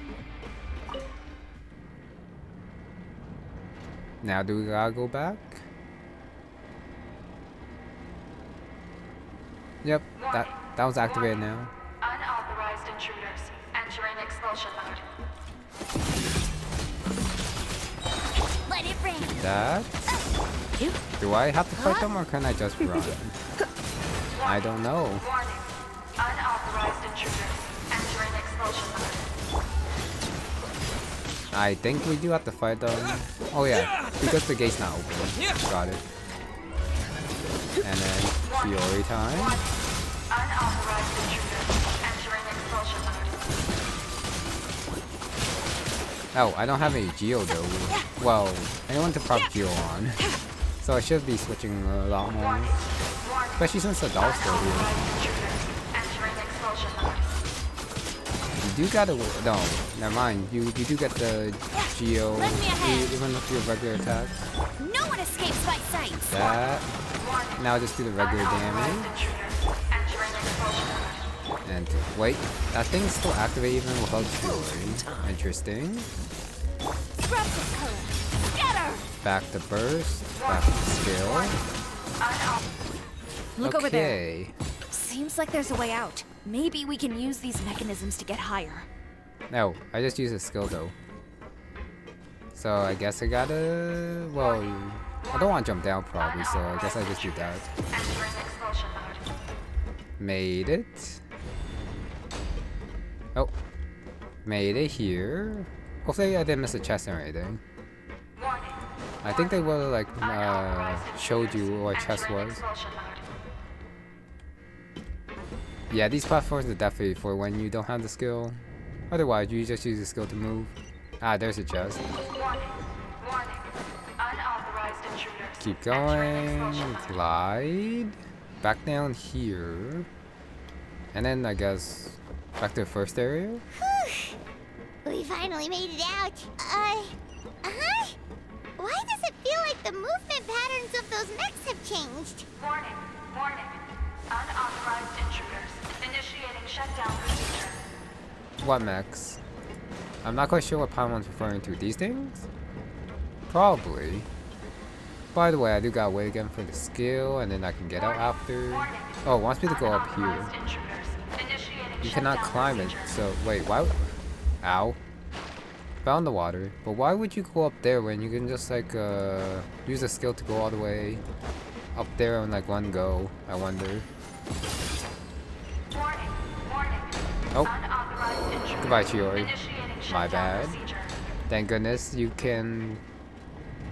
Now do we gotta go back? Yep, that was activated now. Unauthorized intruders entering expulsion mode. Let it rain. That? Do I have to fight them or can I just run? I don't know. Warning. Unauthorized intruders entering expulsion mode. I think we do have to fight them. Oh yeah, because the gate's not open. Got it. And then Chiori time. Unauthorized intruders entering expulsion mode. Oh, I don't have any Geo though. Well, I want to prop Geo on. So I should be switching a lot more. Especially since the doll's still here. You do gotta... No, never mind. You do get the Geo even with your regular attacks. No one escapes my sight. That. Now just do the regular damage. And wait, that thing's still activated even without Chiori. Interesting. Back to burst. Back to skill. Look over there. Seems like there's a way out. Maybe we can use these mechanisms to get higher. No, I just used a skill though. So I guess I gotta... Well, I don't want to jump down probably, so I guess I just do that. Made it. Oh. Made it here. Hopefully I didn't miss a chest or anything. I think they would have like showed you what a chest was. Yeah, these platforms are definitely for when you don't have the skill. Otherwise, you just use the skill to move. Ah, there's a chest. Keep going. Glide. Back down here. And then I guess back to the first area. Whew. We finally made it out. Why does it feel like the movement patterns of those mechs have changed? Warning, warning. Unauthorized intruders. Initiating shutdown procedure. What mechs? I'm not quite sure what Paimon's referring to. These things? Probably. By the way, I do gotta wait again for the skill, and then I can get out after. Oh, it wants me to go up here. You cannot climb it, so wait, why? Ow. Found the water. But why would you go up there when you can just like use a skill to go all the way up there in like one go? I wonder. Oh. Goodbye, Chiori. My bad. Thank goodness you can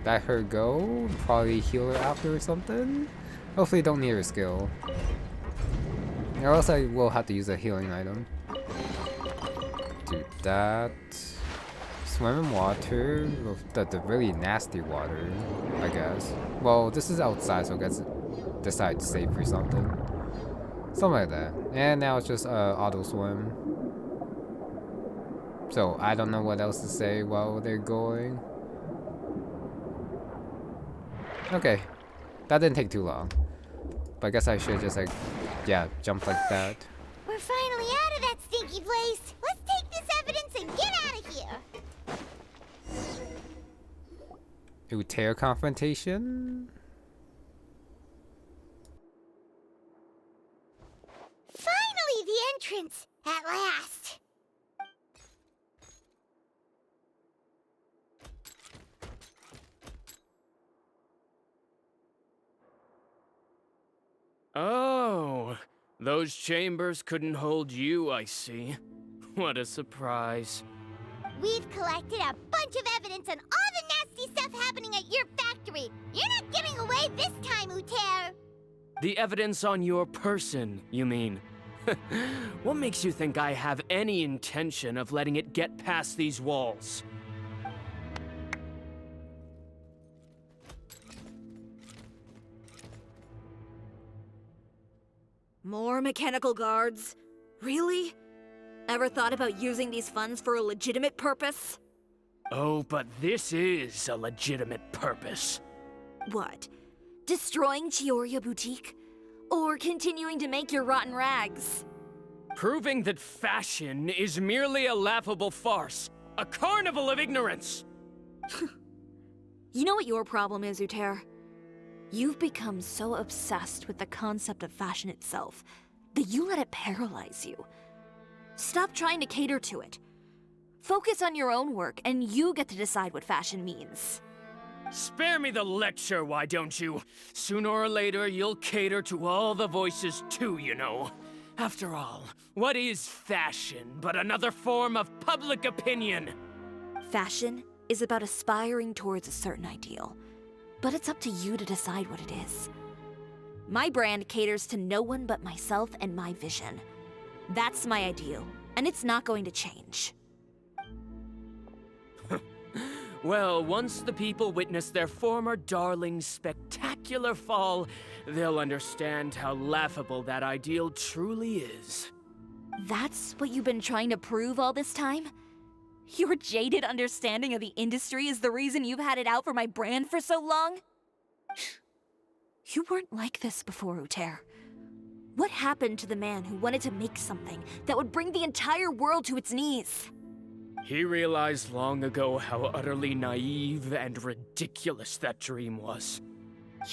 let her go. Probably heal her after or something. Hopefully don't need her skill. Or else I will have to use a healing item. Do that. Swim in water. The really nasty water, I guess. Well, this is outside, so I guess this side's safe or something. Something like that. And now it's just auto swim. So I don't know what else to say while they're going. Okay. That didn't take too long. But I guess I should just like, yeah, jump like that. We're finally out of that stinky place. Let's take this evidence and get out of here. Uter confrontation? Finally, the entrance! At last! Oh, those chambers couldn't hold you, I see. What a surprise. We've collected a bunch of evidence on all the nasty stuff happening at your factory. You're not getting away this time, Uter. The evidence on your person, you mean? What makes you think I have any intention of letting it get past these walls? More mechanical guards? Really? Ever thought about using these funds for a legitimate purpose? Oh, but this is a legitimate purpose. What? Destroying Chioria Boutique? Or continuing to make your rotten rags? Proving that fashion is merely a laughable farce. A carnival of ignorance! You know what your problem is, Uter? You've become so obsessed with the concept of fashion itself that you let it paralyze you. Stop trying to cater to it. Focus on your own work, and you get to decide what fashion means. Spare me the lecture, why don't you? Sooner or later, you'll cater to all the voices too, you know. After all, what is fashion but another form of public opinion? Fashion is about aspiring towards a certain ideal, but it's up to you to decide what it is. My brand caters to no one but myself and my vision. That's my ideal, and it's not going to change. Well, once the people witness their former darling's spectacular fall, they'll understand how laughable that ideal truly is. That's what you've been trying to prove all this time? Your jaded understanding of the industry is the reason you've had it out for my brand for so long? You weren't like this before, Uter. What happened to the man who wanted to make something that would bring the entire world to its knees? He realized long ago how utterly naive and ridiculous that dream was.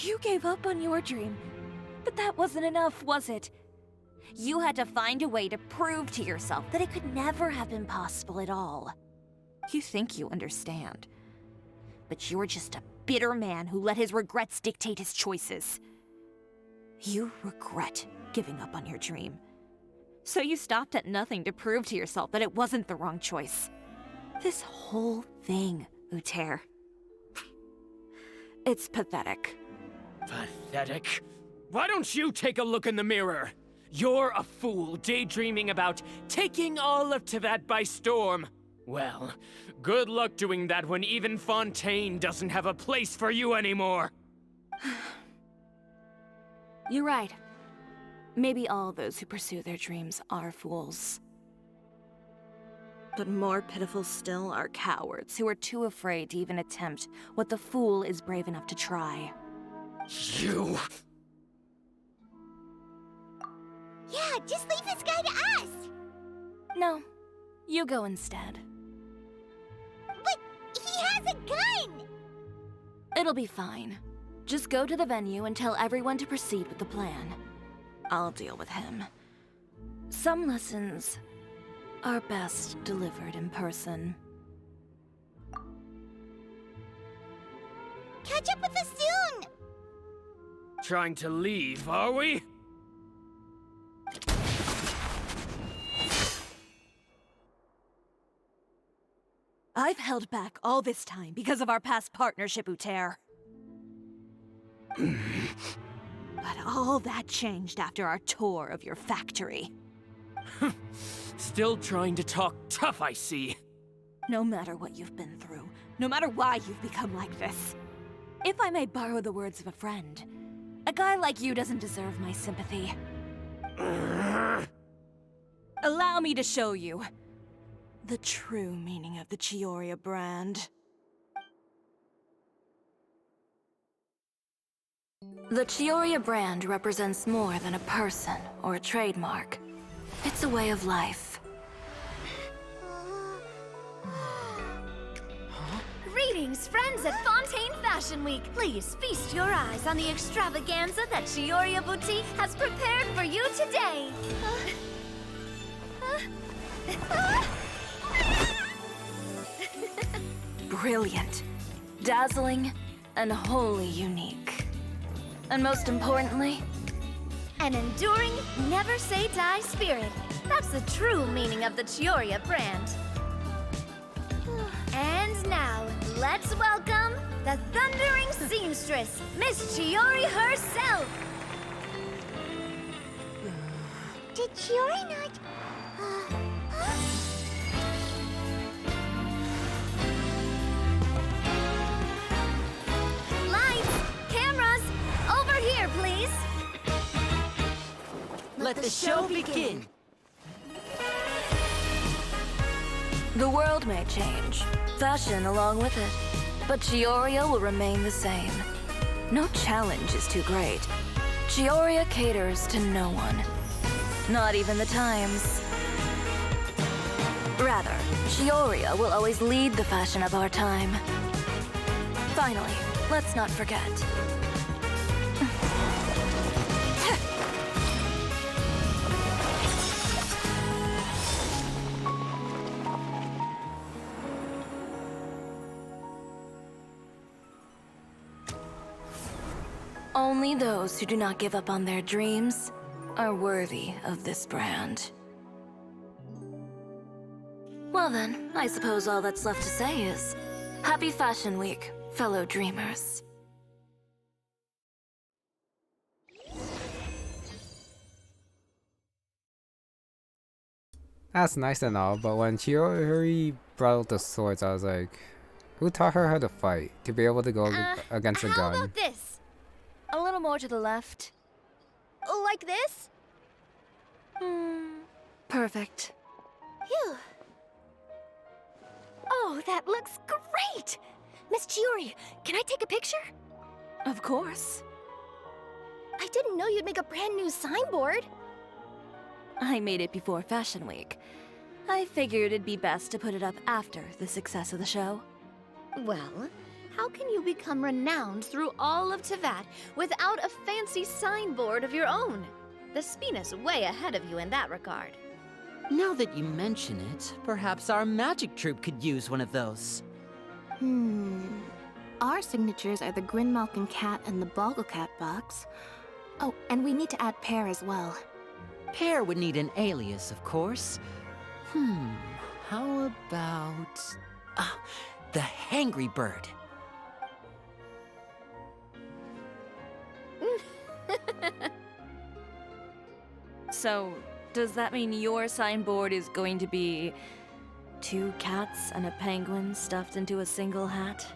You gave up on your dream, but that wasn't enough, was it? You had to find a way to prove to yourself that it could never have been possible at all. You think you understand, but you're just a bitter man who let his regrets dictate his choices. You regret giving up on your dream. So you stopped at nothing to prove to yourself that it wasn't the wrong choice. This whole thing, Uter. It's pathetic. Pathetic? Why don't you take a look in the mirror? You're a fool daydreaming about taking all of Teyvat by storm. Well, good luck doing that when even Fontaine doesn't have a place for you anymore. You're right. Maybe all those who pursue their dreams are fools. But more pitiful still are cowards who are too afraid to even attempt what the fool is brave enough to try. You... Yeah, just leave this guy to us! No, you go instead. But he has a gun! It'll be fine. Just go to the venue and tell everyone to proceed with the plan. I'll deal with him. Some lessons are best delivered in person. Catch up with us soon! Trying to leave, are we? I've held back all this time because of our past partnership, Uter. But all that changed after our tour of your factory. Still trying to talk tough, I see. No matter what you've been through, no matter why you've become like this. If I may borrow the words of a friend, a guy like you doesn't deserve my sympathy. Allow me to show you the true meaning of the Chiori brand. The Cisoria brand represents more than a person or a trademark. It's a way of life. Greetings, friends at Fontaine Fashion Week. Please feast your eyes on the extravaganza that Cioria Boutique has prepared for you today. Brilliant, dazzling, and wholly unique. And most importantly, an enduring, never-say-die spirit. That's the true meaning of the Cioria brand. And now, let's welcome the thundering seamstress, Miss Chiori herself! Did Chiori not... Lights! Cameras! Over here, please! Let the show begin! the world may change, fashion along with it, but Cioria will remain the same. No challenge is too great. Cioria caters to no one. Not even the times. Rather, Cioria will always lead the fashion of our time. Finally, let's not forget. Only those who do not give up on their dreams are worthy of this brand. Well, Well then, I suppose all that's left to say is, Happy Fashion Week, fellow dreamers. That's nice and all, but when Chiori brought out the swords, I was like, who taught her how to fight? To be able to go against a How gun? about this? A little more to the left. Like this? Perfect. Phew. Oh, that looks great! Miss Chiori, can I take a picture? Of course. I didn't know you'd make a brand new signboard. I made it before Fashion Week. I figured it'd be best to put it up after the success of the show. Well, how can you become renowned through all of Teyvat without a fancy signboard of your own? The Spina's way ahead of you in that regard. Now that you mention it, perhaps our magic troupe could use one of those. Our signatures are the Grinmalkin cat and the Bogglecat box. Oh, and we need to add Pear as well. Pear would need an alias, of course. How about... the Hangry Bird. So, does that mean your signboard is going to be 2 cats and a penguin stuffed into a single hat?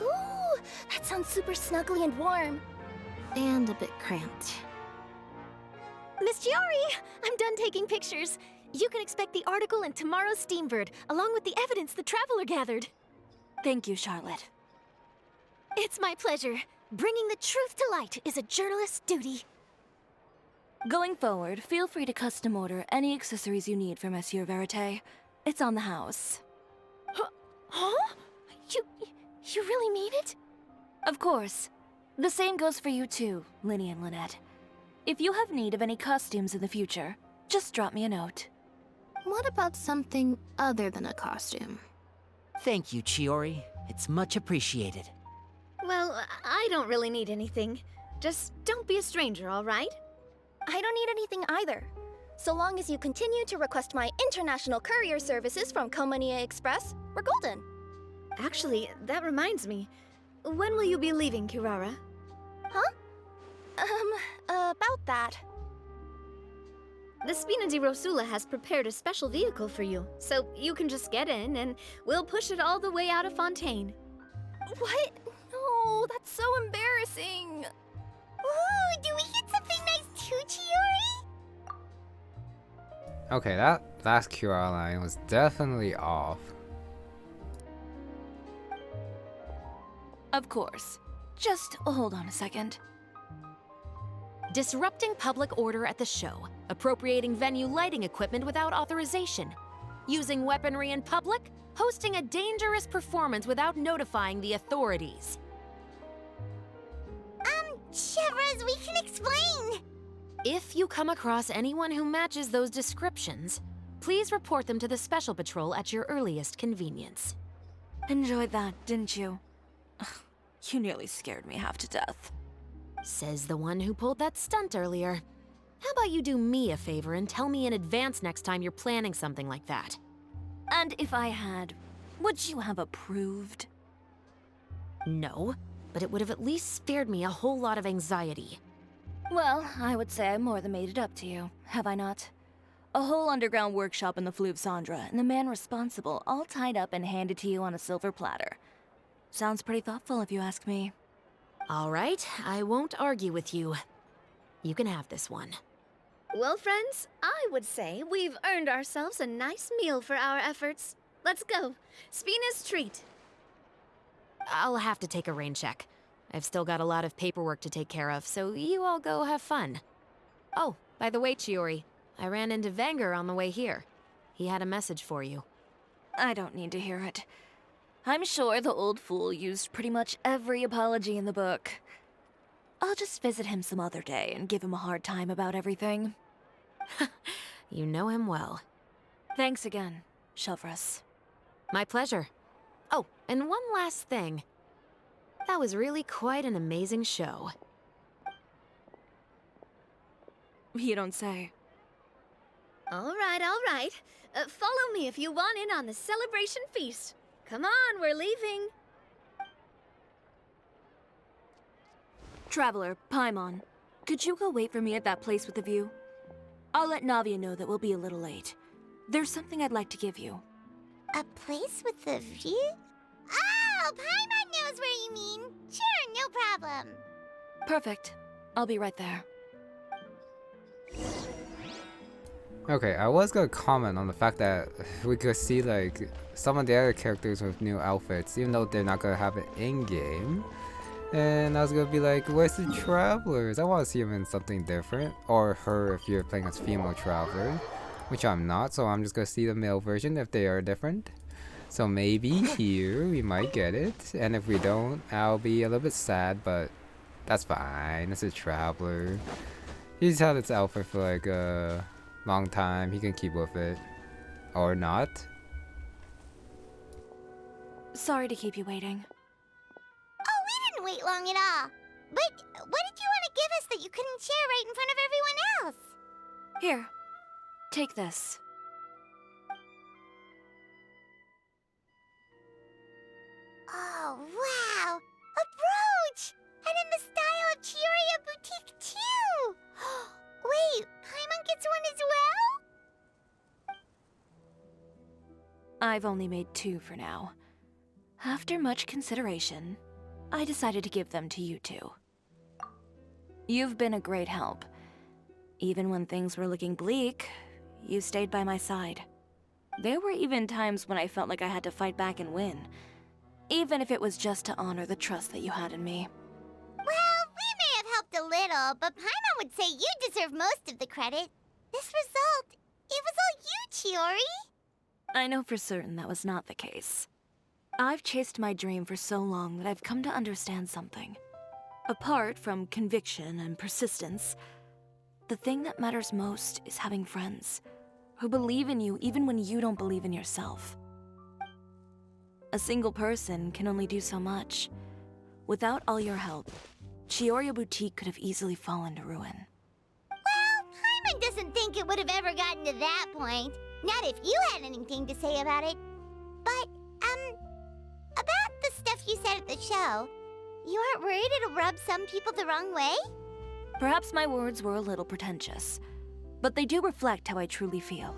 Ooh, that sounds super snuggly and warm. And a bit cramped. Miss Chiori, I'm done taking pictures. You can expect the article in tomorrow's Steambird, along with the evidence the Traveler gathered. Thank you, Charlotte. It's my pleasure. Bringing the truth to light is a journalist's duty. Going forward, feel free to custom order any accessories you need for Monsieur Verite. It's on the house. Huh? You really mean it? Of course. The same goes for you too, Linny and Lynette. If you have need of any costumes in the future, just drop me a note. What about something other than a costume? Thank you, Chiori. It's much appreciated. Well, I don't really need anything. Just don't be a stranger, all right? I don't need anything either. So long as you continue to request my international courier services from Komania Express, we're golden. Actually, that reminds me. When will you be leaving, Kirara? Huh? About that. The Spina di Rosula has prepared a special vehicle for you, so you can just get in and we'll push it all the way out of Fontaine. What? No, that's so embarrassing. Ooh, do we get something nice too, Chiori? Okay, that last QR line was definitely off. Of course. Just hold on a second. Disrupting public order at the show, appropriating venue lighting equipment without authorization, using weaponry in public, hosting a dangerous performance without notifying the authorities. Chevras, we can explain! If you come across anyone who matches those descriptions, please report them to the Special Patrol at your earliest convenience. Enjoyed that, didn't you? Ugh, you nearly scared me half to death. Says the one who pulled that stunt earlier. How about you do me a favor and tell me in advance next time you're planning something like that? And if I had, would you have approved? No, but it would have at least spared me a whole lot of anxiety. Well, I would say I more than made it up to you, have I not? A whole underground workshop in the Fleuve Cendre, and the man responsible all tied up and handed to you on a silver platter. Sounds pretty thoughtful if you ask me. All right, I won't argue with you. You can have this one. Well, friends, I would say we've earned ourselves a nice meal for our efforts. Let's go. Spina's treat. I'll have to take a rain check. I've still got a lot of paperwork to take care of, so you all go have fun. Oh, by the way, Chiori, I ran into Vanger on the way here. He had a message for you. I don't need to hear it. I'm sure the old fool used pretty much every apology in the book. I'll just visit him some other day and give him a hard time about everything. You know him well. Thanks again, Chevras. My pleasure. Oh, and one last thing. That was really quite an amazing show. You don't say. All right. Follow me if you want in on the celebration feast. Come on, we're leaving. Traveler, Paimon, could you go wait for me at that place with the view? I'll let Navia know that we'll be a little late. There's something I'd like to give you. A place with a view? Oh, Paimon knows where you mean. Sure, no problem. Perfect. I'll be right there. Okay, I was gonna comment on the fact that we could see like some of the other characters with new outfits, even though they're not gonna have it in-game. And I was gonna be like, where's the travelers? I want to see them in something different. Or her if you're playing as female traveler, which I'm not, so I'm just gonna see the male version if they are different. So maybe here we might get it, and if we don't, I'll be a little bit sad, but that's fine. It's a traveler. He's had this outfit for like a long time. He can keep with it. Or not. Sorry to keep you waiting. Oh, we didn't wait long at all. But what did you want to give us that you couldn't share right in front of everyone else? Here, take this. Oh, wow! A brooch! And in the style of Chiori boutique, too! Wait, Paimon gets one as well? I've only made 2 for now. After much consideration, I decided to give them to you two. You've been a great help. Even when things were looking bleak, you stayed by my side. There were even times when I felt like I had to fight back and win, even if it was just to honor the trust that you had in me. Well, we may have helped a little, but Paimon would say you deserve most of the credit. This result, it was all you, Chiori. I know for certain that was not the case. I've chased my dream for so long that I've come to understand something. Apart from conviction and persistence, the thing that matters most is having friends who believe in you even when you don't believe in yourself. A single person can only do so much. Without all your help, Chiori Boutique could have easily fallen to ruin. Well, Paimon doesn't think it would have ever gotten to that point. Not if you had anything to say about it. But, about the stuff you said at the show, you aren't worried it'll rub some people the wrong way? Perhaps my words were a little pretentious, but they do reflect how I truly feel.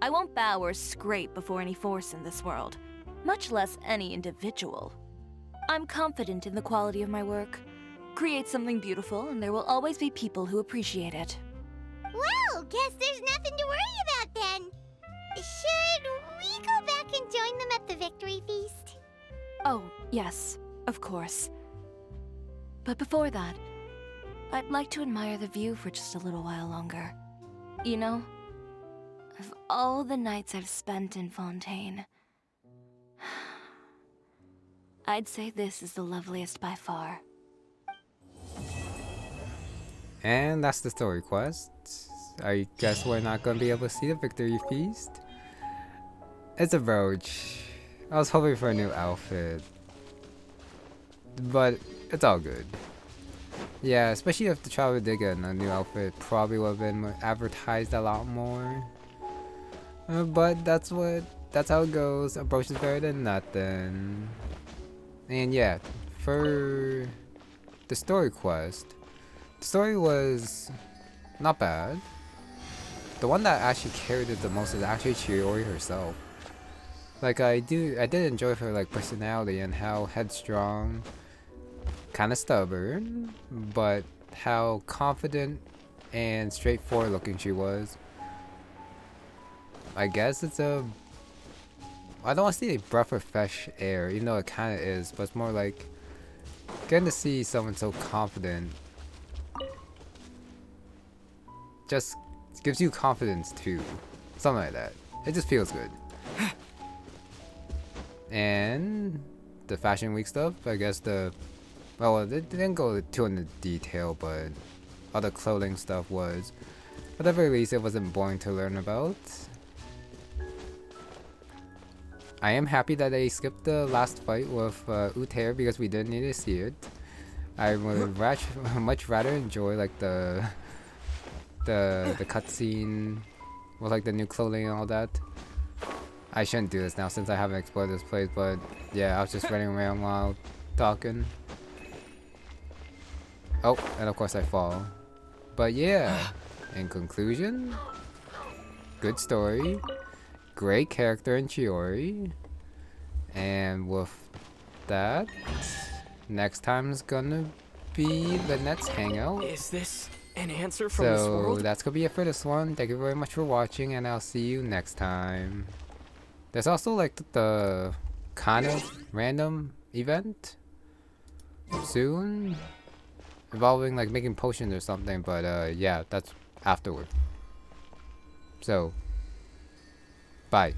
I won't bow or scrape before any force in this world, much less any individual. I'm confident in the quality of my work. Create something beautiful, and there will always be people who appreciate it. Well, guess there's nothing to worry about then. Should we go back and join them at the victory feast? Oh, yes, of course. But before that, I'd like to admire the view for just a little while longer. You know, of all the nights I've spent in Fontaine, I'd say this is the loveliest by far. And that's the story quest. I guess we're not gonna be able to see the victory feast. It's a brooch. I was hoping for a new outfit, but it's all good. Yeah, especially if the traveler did get a new outfit, probably would have been advertised a lot more. But that's how it goes. A brooch is better than nothing. And yeah, for the story quest, the story was not bad. The one that actually carried it the most is actually Chiori herself. Like I did enjoy her like personality and how headstrong, kind of stubborn, but how confident and straightforward looking she was. I guess it's a, I don't want to say a breath of fresh air, even though it kind of is, but it's more like getting to see someone so confident just gives you confidence too. Something like that. It just feels good. And the Fashion Week stuff, I guess well, they didn't go too into detail, but other clothing stuff was. At the very least, it wasn't boring to learn about. I am happy that they skipped the last fight with Uter because we didn't need to see it. I would much rather enjoy like the cutscene with like the new clothing and all that. I shouldn't do this now since I haven't explored this place, but yeah, I was just running around while talking. Oh, and of course I fall. But yeah, in conclusion, good story, great character in Chiori, and with that, next time is gonna be the next hangout. Is this an answer from this So world? that's gonna be it for this one. Thank you very much for watching, and I'll see you next time. There's also like the kind of random event soon involving like making potions or something, but yeah, that's afterward. So bye.